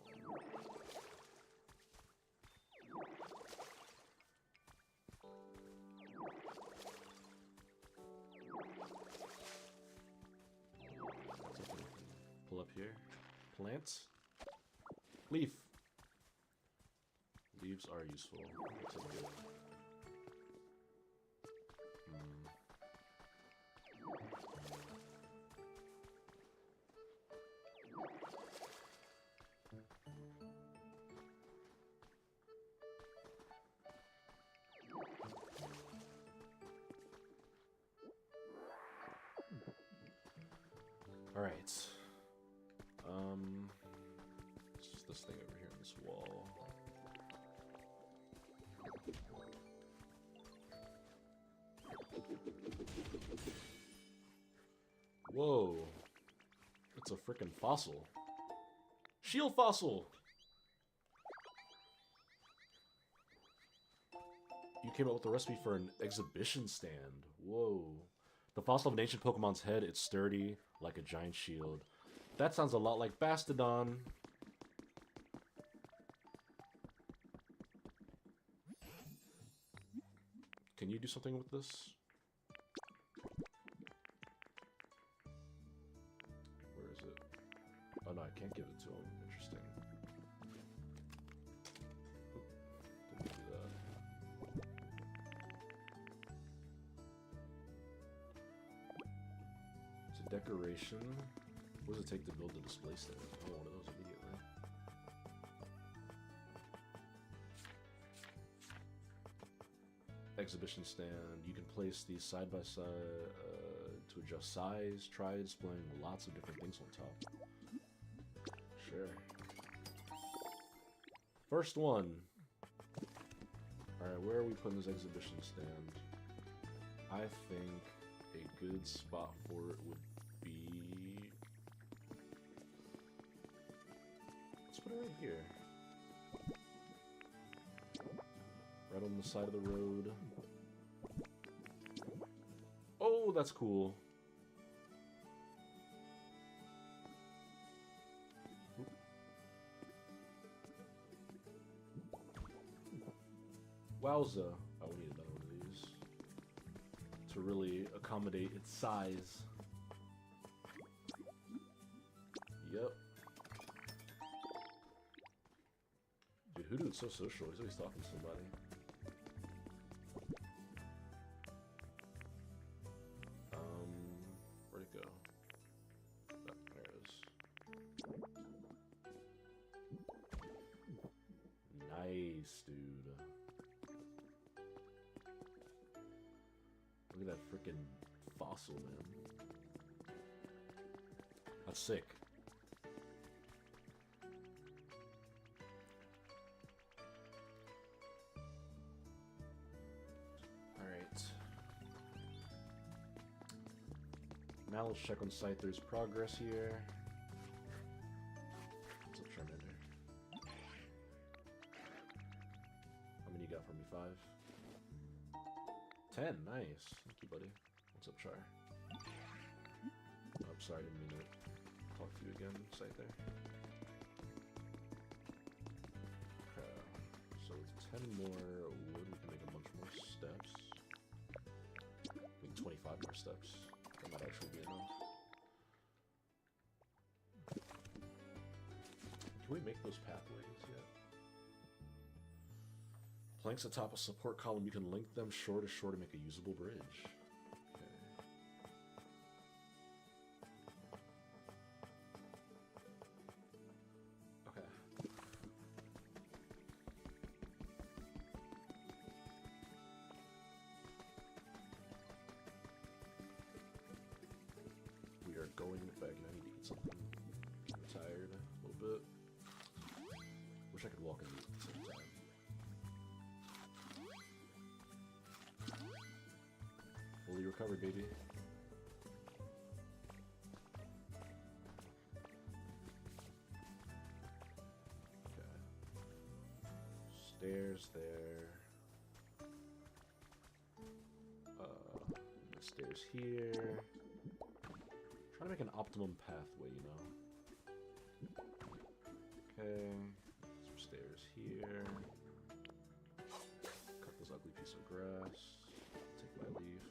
Speaker 1: Pull up here. Plants. Leaf. Leaves are useful. We'll take it. Alright. It's just this thing over here on this wall. Whoa. It's a frickin' fossil. Shield fossil! You came up with a recipe for an exhibition stand. Whoa. The fossil of an ancient Pokemon's head, it's sturdy, like a giant shield. That sounds a lot like Bastodon. Can you do something with this? Where is it? Oh no, I can't give it to him. Interesting. Oop, didn't do that. Decoration. What does it take to build a display stand? Oh, one of those immediately. Exhibition stand. You can place these side by side to adjust size. Try displaying lots of different things on top. Sure. First one. Alright, where are we putting this exhibition stand? I think a good spot for it would be... Let's put it right here. Right on the side of the road. Oh, that's cool. Wowza. Oh, we need another one of these to really accommodate its size. Yep. Dude, Hoodoo's so social. He's always talking to somebody. Where'd it go? Oh, there it is. Nice, dude. Look at that freaking fossil, man. That's sick. Alright. Now let's check on site. There's progress here. What's up, Charmander? How many you got for me? 5? 10, nice. Thank you, buddy. What's up, Char? Oh, I'm sorry, I didn't mean to talk to you again. Site there. Okay. So with 10 more wood, we can make a bunch more steps. Make 25 more steps. That might actually be enough. Can we make those pathways yet? Planks atop a support column, you can link them shore to shore to make a usable bridge. Okay. Okay. We are going back. I need to eat something. I'm tired a little bit. Wish I could walk and eat at the same time. Fully recovered, baby. Okay. Stairs there. Stairs here. Trying to make an optimum pathway, you know. Okay. Some stairs here. Cut this ugly piece of grass. Take my leave.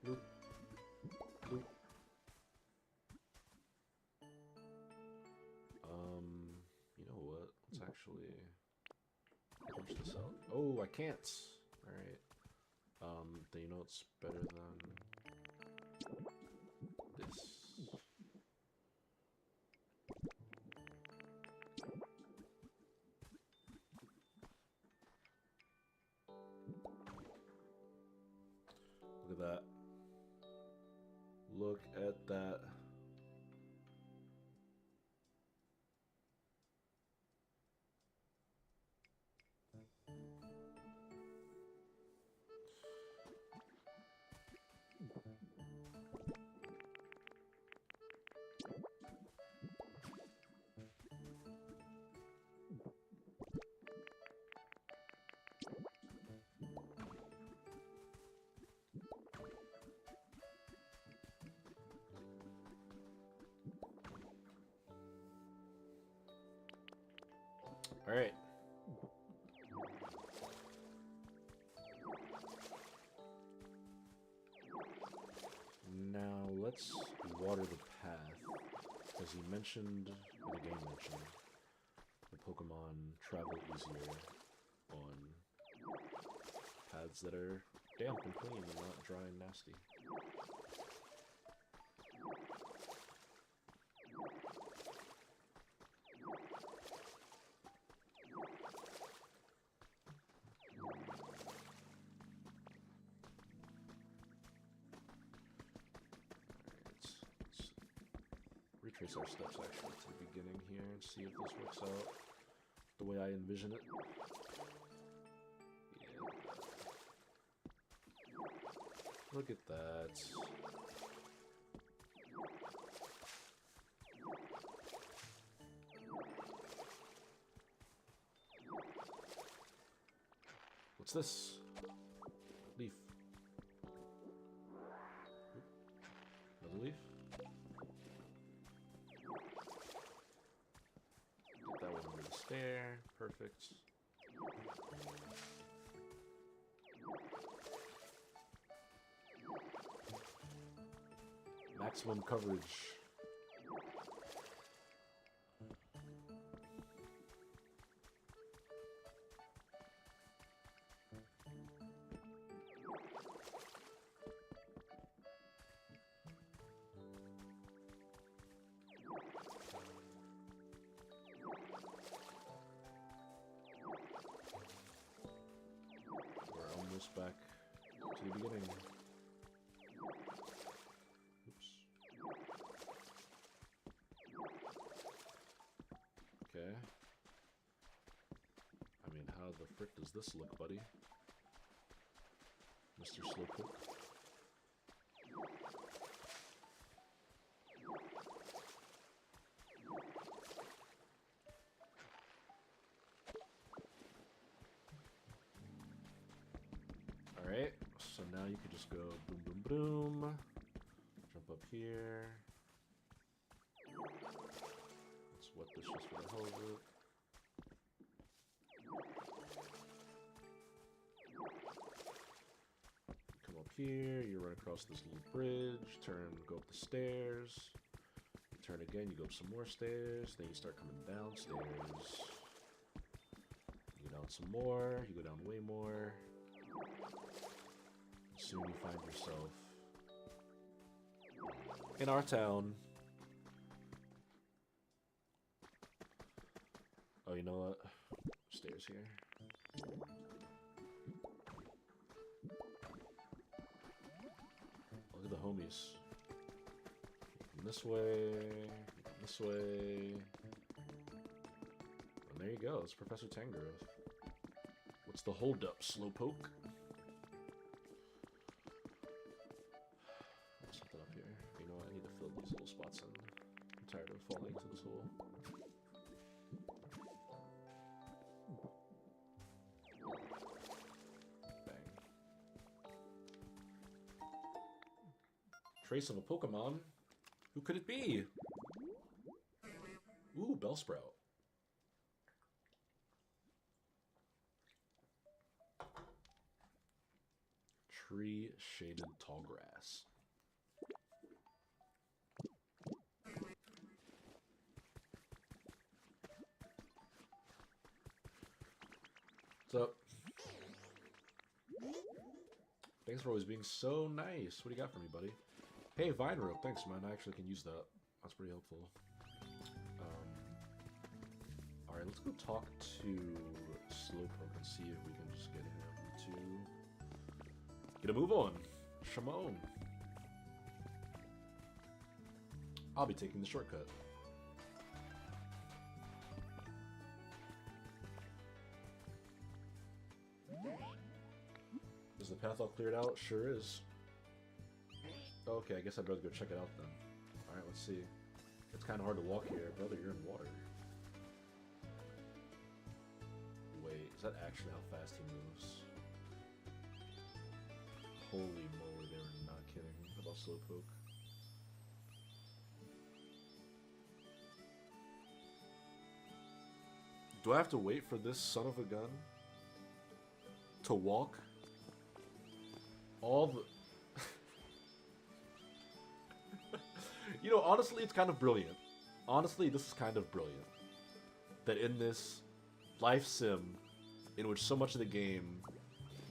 Speaker 1: Bloop. Bloop. You know what? Let's actually punch this out. Oh, I can't. Alright. Then you know what's better than this? Look at that. Look at that. All right. Now let's water the path, as he mentioned, or the game mentioned, the Pokemon travel easier on paths that are damp and clean and not dry and nasty. Retrace our steps actually to the beginning here and see if this works out the way I envision it. Yeah. Look at that. What's this? Leaf. Oop. Another leaf? Get that one under the stair. Perfect. Maximum coverage. We're almost back to the beginning. Oops. Okay. I mean, how the frick does this look, buddy? Mr. Slowpoke. Alright, so now you could just go boom, boom, boom. Jump up here. Let's wet this just for the hell of it. Come up here, you run across this little bridge, turn, go up the stairs. You turn again, you go up some more stairs, then you start coming downstairs. You go down some more, you go down way more. Soon you find yourself in our town. Oh, you know what? Stairs here. Look at the homies. This way, this way. And there you go, it's Professor Tangrowth. What's the holdup, Slowpoke? Something up here. You know what? I need to fill these little spots in. I'm tired of falling into this hole. Bang. Trace of a Pokemon? Who could it be? Ooh, Bellsprout. Tree-shaded tall grass. What's up? Thanks for always being so nice. What do you got for me, buddy? Hey, Vine Rope. Thanks, man. I actually can use that. That's pretty helpful. Alright, let's go talk to Slowpoke and see if we can just get him to get a move on. Shimon. I'll be taking the shortcut. Is the path all cleared out? Sure is. Okay, I guess I'd better go check it out then. Alright, let's see. It's kind of hard to walk here. Brother, you're in water. Wait, is that actually how fast he moves? Holy moly, they were not kidding about Slowpoke. Do I have to wait for this son of a gun to walk all the... You know, honestly, it's kind of brilliant. Honestly, this is kind of brilliant. That in this life sim, in which so much of the game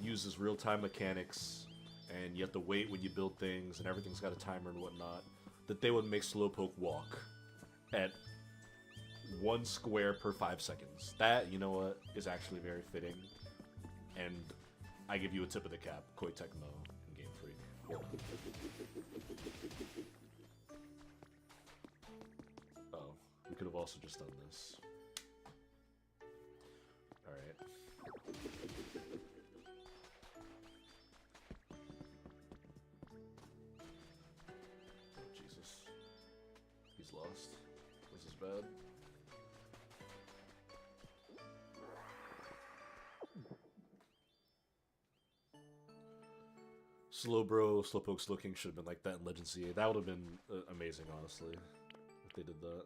Speaker 1: uses real-time mechanics, and you have to wait when you build things, and everything's got a timer and whatnot, that they would make Slowpoke walk at 1 square per 5 seconds. That, you know what, is actually very fitting. And I give you a tip of the cap, Koei Tecmo and Game Freak. Hold on. Oh, we could have also just done this. Alright. Oh, Jesus. He's lost. This is bad. Slowpoke, Slowking should have been like that in Legend CA. That would have been amazing, honestly, if they did that.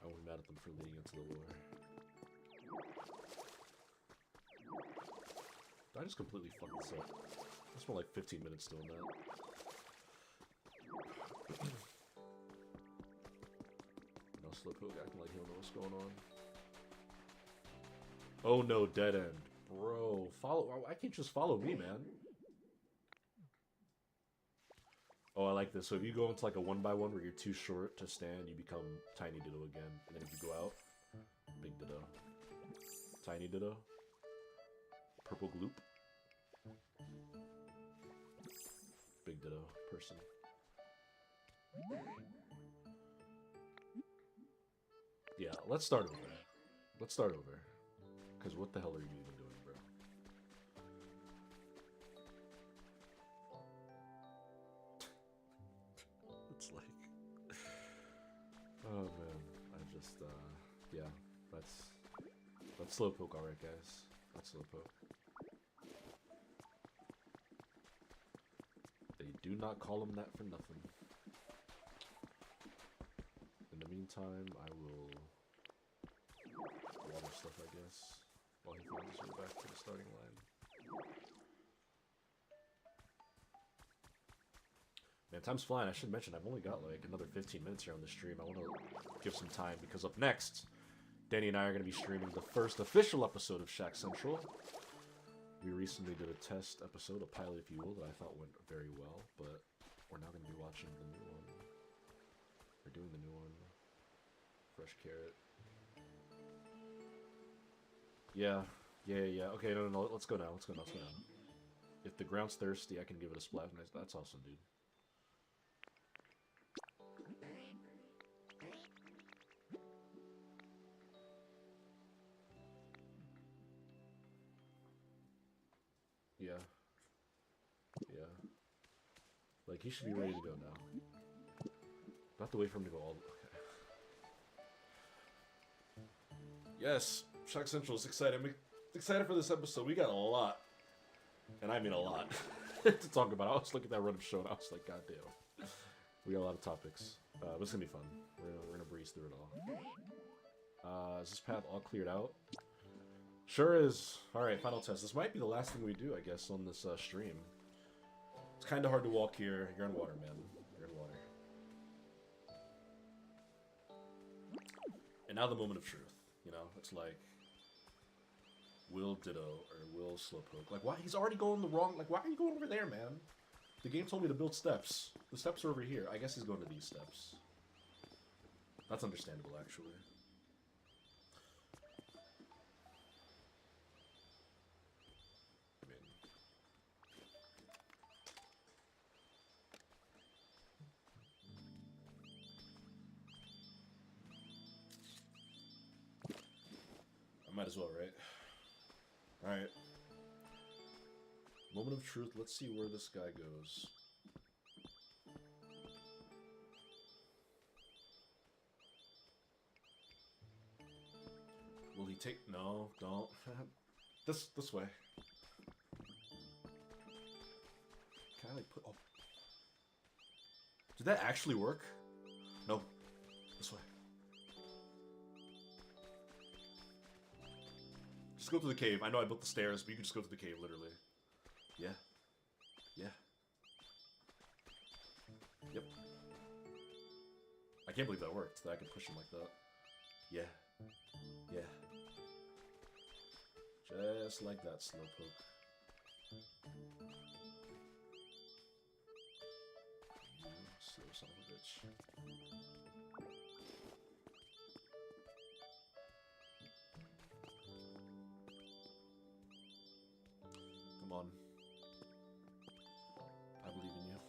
Speaker 1: I won't be mad at them for leading into the lore. I just completely fucked this up. I spent like 15 minutes doing that. Now Slowpoke acting like he don't know what's going on. Oh no, dead end. Bro, follow. Why can't you just follow me, man? Oh, I like this. So if you go into like a 1x1 where you're too short to stand, you become Tiny Ditto again. And then if you go out, Big Ditto. Tiny Ditto. Purple Gloop. Big Ditto person. Yeah, let's start over. Let's start over. Because what the hell are you even doing, bro? It's like... Oh, man. I just, yeah. That's Slowpoke, alright, guys. That's Slowpoke. They do not call him that for nothing. In the meantime, I will... water stuff, I guess. While he finds his way back to the starting line. Man, time's flying. I should mention, I've only got like another 15 minutes here on the stream. I want to give some time because up next, Danny and I are going to be streaming the first official episode of Shack Central. We recently did a test episode, a pilot if you will, that I thought went very well, but we're now going to be watching the new one. We're doing the new one. Fresh Carrot. Yeah. Okay, no. Let's go now. Let's go now. If the ground's thirsty, I can give it a splash. That's awesome, dude. Yeah. Like, he should be ready to go now. I have to wait for him to go all the way. Okay. Yes, Shack Central is excited. I'm excited for this episode. We got a lot. And I mean a lot. To talk about. I was looking at that run of show and I was like, God damn. We got a lot of topics. But it's gonna be fun. We're gonna breeze through it all. Is this path all cleared out? Sure is. Alright, final test. This might be the last thing we do, I guess, on this stream. It's kind of hard to walk here. You're in water, man. You're in water. And now the moment of truth. You know, it's like... Will Ditto or Will Slowpoke. Like, why? He's already going the wrong... Like, why are you going over there, man? The game told me to build steps. The steps are over here. I guess he's going to these steps. That's understandable, actually. I mean... I might as well, right? Alright. Moment of truth. Let's see where this guy goes. Will he take... No, don't. This way. Can I, like, put... Oh. Did that actually work? No. This way. Just go to the cave. I know I built the stairs, but you can just go to the cave, literally. Yeah. Yep. I can't believe that worked, that I could push him like that. Yeah. Just like that, Slowpoke. You slow son of a bitch. Come on. I believe in you.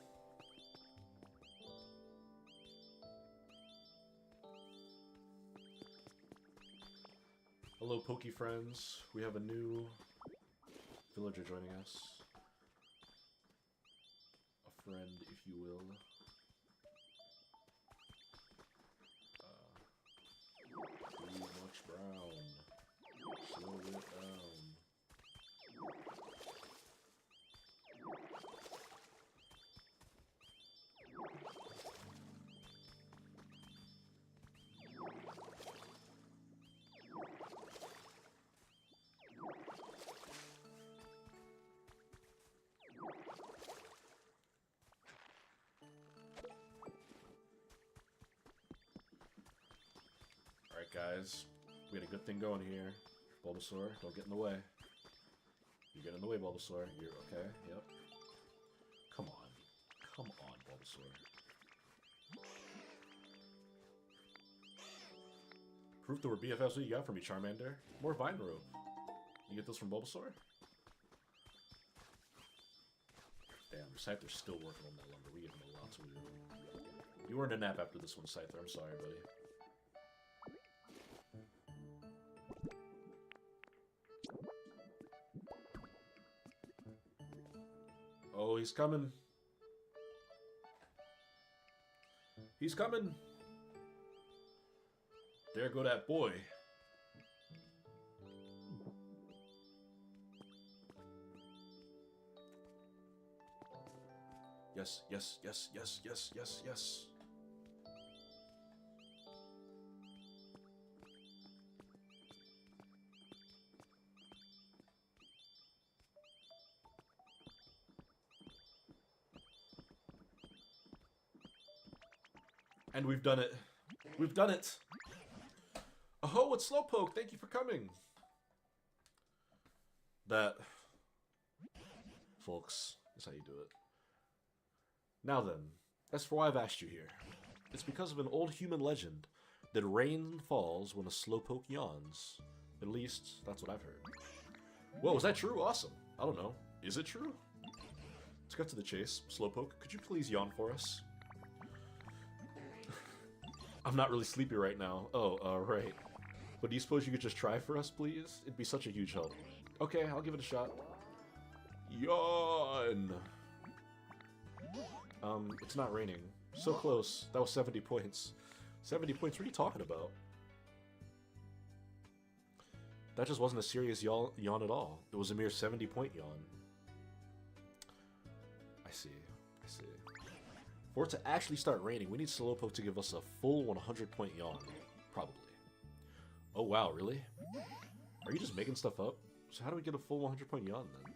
Speaker 1: Hello, Poke friends. We have a new villager joining us. A friend, if you will. Too much brown. Slow it down. Alright guys, we had a good thing going here. Bulbasaur, don't get in the way. You get in the way, Bulbasaur. You're okay, yep. Come on. Come on, Bulbasaur. Proof that we're BFFs. What you got for me, Charmander? More Vine Rope. You get this from Bulbasaur? Damn, Scyther's still working on that lumber. We give him a lot to do. You earned a nap after this one, Scyther. I'm sorry, buddy. Oh, he's coming. He's coming. There go that boy. Yes, yes, yes, yes, yes, yes, yes. And we've done it. We've done it. Oh, it's Slowpoke. Thank you for coming. That, folks, is how you do it. Now then, as for why I've asked you here, it's because of an old human legend that rain falls when a Slowpoke yawns. At least, that's what I've heard. Whoa, is that true? Awesome. I don't know. Is it true? Let's cut to the chase. Slowpoke, could you please yawn for us? I'm not really sleepy right now. Oh, right. But do you suppose you could just try for us, please? It'd be such a huge help. Okay, I'll give it a shot. Yawn! It's not raining. So close. That was 70 points. 70 points? What are you talking about? That just wasn't a serious yawn at all. It was a mere 70-point yawn. I see. I see. For it to actually start raining, we need Slowpoke to give us a full 100-point yawn. Probably. Oh wow, really? Are you just making stuff up? So how do we get a full 100-point yawn then?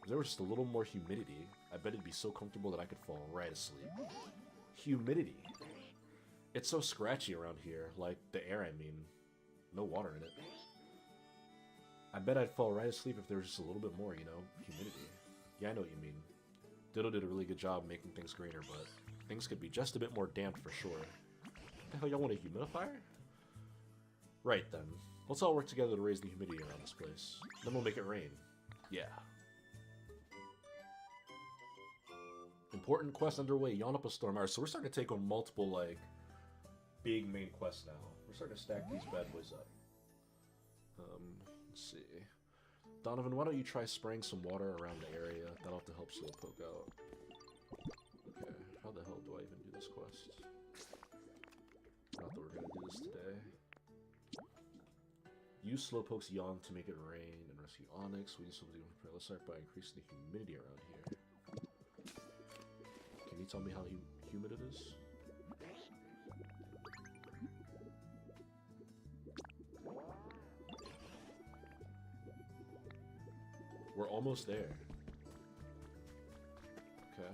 Speaker 1: If there was just a little more humidity, I bet it'd be so comfortable that I could fall right asleep. Humidity. It's so scratchy around here. Like, the air, I mean. No water in it. I bet I'd fall right asleep if there was just a little bit more, you know, humidity. Yeah, I know what you mean. Ditto did a really good job making things greener, but things could be just a bit more damp for sure. What the hell, y'all want a humidifier? Right then. Let's all work together to raise the humidity around this place. Then we'll make it rain. Yeah. Important quest underway. Yawn up a storm. Alright, so we're starting to take on multiple, like, big main quests now. We're starting to stack these bad boys up. Let's see. Donovan, why don't you try spraying some water around the area? That'll have to help Slowpoke out. Okay, how the hell do I even do this quest? Not that we're gonna do this today. Use Slowpoke's yawn to make it rain and rescue Onyx. We need something to prepare. Let's start by increasing the humidity around here. Can you tell me how humid it is? We're almost there. Okay.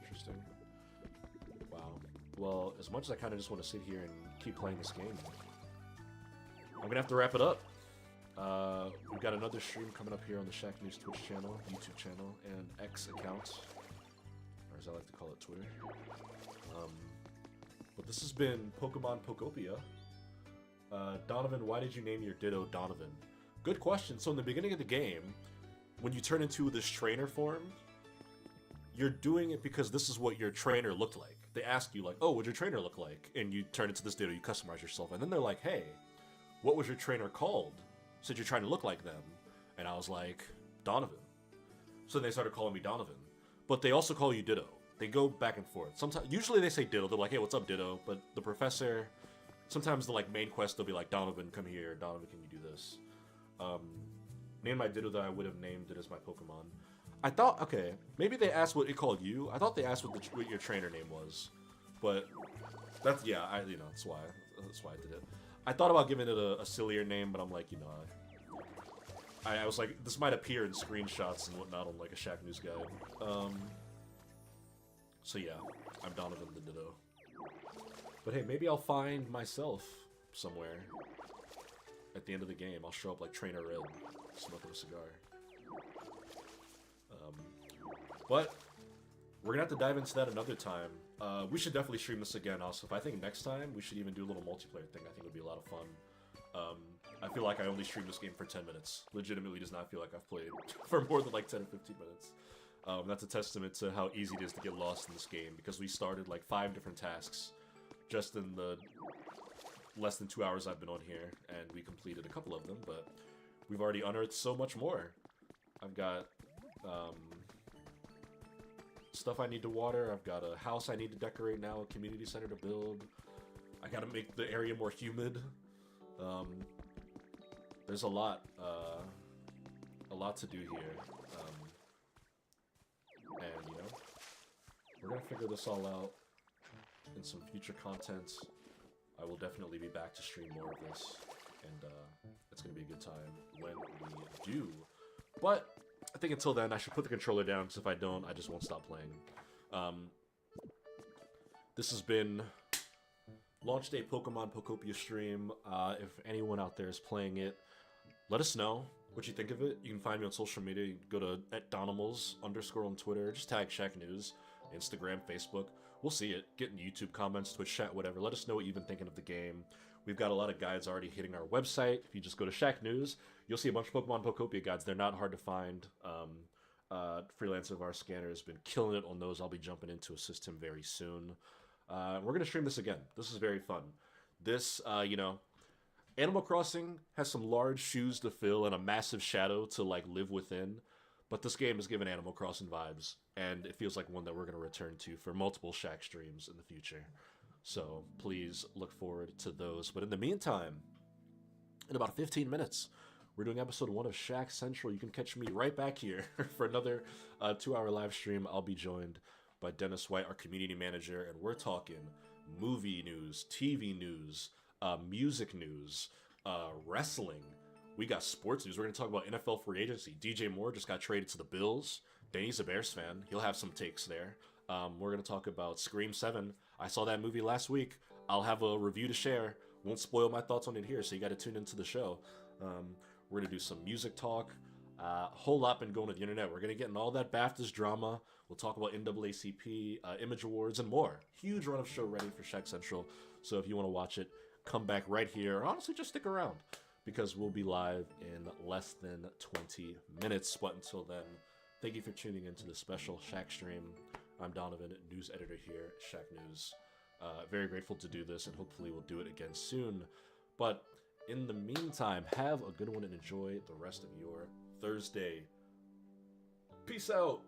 Speaker 1: Interesting. Wow. Well, as much as I kind of just want to sit here and keep playing this game, I'm gonna have to wrap it up. We've got another stream coming up here on the Shack News Twitch channel, YouTube channel, and X account, or as I like to call it, Twitter. But this has been Pokemon Pokopia. Donovan, why did you name your Ditto Donovan? Good question. So in the beginning of the game, when you turn into this trainer form, you're doing it because this is what your trainer looked like. They ask you like, oh, what'd your trainer look like? And you turn into this Ditto, you customize yourself. And then they're like, hey, what was your trainer called? Since you're trying to look like them. And I was like, Donovan. So they started calling me Donovan. But they also call you Ditto. They go back and forth. Sometimes, usually they say Ditto. They're like, hey, what's up, Ditto? But the professor, sometimes the like main quest, they'll be like, Donovan, come here. Donovan, can you do this? Name my Ditto that I would have named it as my Pokemon. I thought, okay, maybe they asked what it called you. I thought they asked what your trainer name was. But that's, yeah, that's why I did it. I thought about giving it a sillier name, but I'm like, I was like, this might appear in screenshots and whatnot on like a Shack News guide. So yeah, I'm Donovan the Ditto. But hey, maybe I'll find myself somewhere at the end of the game. I'll show up like Trainer Red, smoking a cigar. But we're gonna have to dive into that another time. We should definitely stream this again also. If I think next time, we should even do a little multiplayer thing. I think it would be a lot of fun. I feel like I only streamed this game for 10 minutes. Legitimately does not feel like I've played for more than like 10 or 15 minutes. That's a testament to how easy it is to get lost in this game, because we started like 5 different tasks just in the less than 2 hours I've been on here, and we completed a couple of them, but we've already unearthed so much more. I've got stuff I need to water, I've got a house I need to decorate now, a community center to build, I gotta make the area more humid. There's a lot to do here. And, we're gonna figure this all out in some future content. I will definitely be back to stream more of this, and it's gonna be a good time when we do. But I think until then, I should put the controller down, because if I don't, I just won't stop playing. This has been Launch Day Pokemon Pokopia stream. If anyone out there is playing it, let us know what you think of it. You can find me on social media. You can go to @Donimals_ on Twitter. Just tag Shack News, Instagram, Facebook. We'll see it. Get in YouTube comments, Twitch chat, whatever. Let us know what you've been thinking of the game. We've got a lot of guides already hitting our website. If you just go to Shack News, you'll see a bunch of Pokemon Pokopia guides. They're not hard to find. Freelance of our scanner has been killing it on those. I'll be jumping in to assist him very soon. We're going to stream this again. This is very fun. This, Animal Crossing has some large shoes to fill and a massive shadow to, like, live within. But this game is giving Animal Crossing vibes, and it feels like one that we're going to return to for multiple Shack streams in the future. So please look forward to those. But in the meantime, in about 15 minutes, we're doing episode 1 of Shack Central. You can catch me right back here for another 2-hour live stream. I'll be joined by Dennis White, our community manager, and we're talking movie news, TV news, music news, wrestling. We got sports news. We're going to talk about NFL free agency. DJ Moore just got traded to the Bills. Danny's a Bears fan. He'll have some takes there. We're going to talk about Scream 7. I saw that movie last week. I'll have a review to share. Won't spoil my thoughts on it here, so you got to tune into the show. We're going to do some music talk. A whole lot been going to the internet. We're going to get in all that BAFTAs drama. We'll talk about NAACP, Image Awards, and more. Huge run of show ready for Shack Central. So if you want to watch it, come back right here. Honestly, just stick around, because we'll be live in less than 20 minutes. But until then, thank you for tuning into the special Shack stream. I'm Donovan, news editor here at Shack News. Very grateful to do this, and hopefully we'll do it again soon. But in the meantime, have a good one and enjoy the rest of your Thursday. Peace out.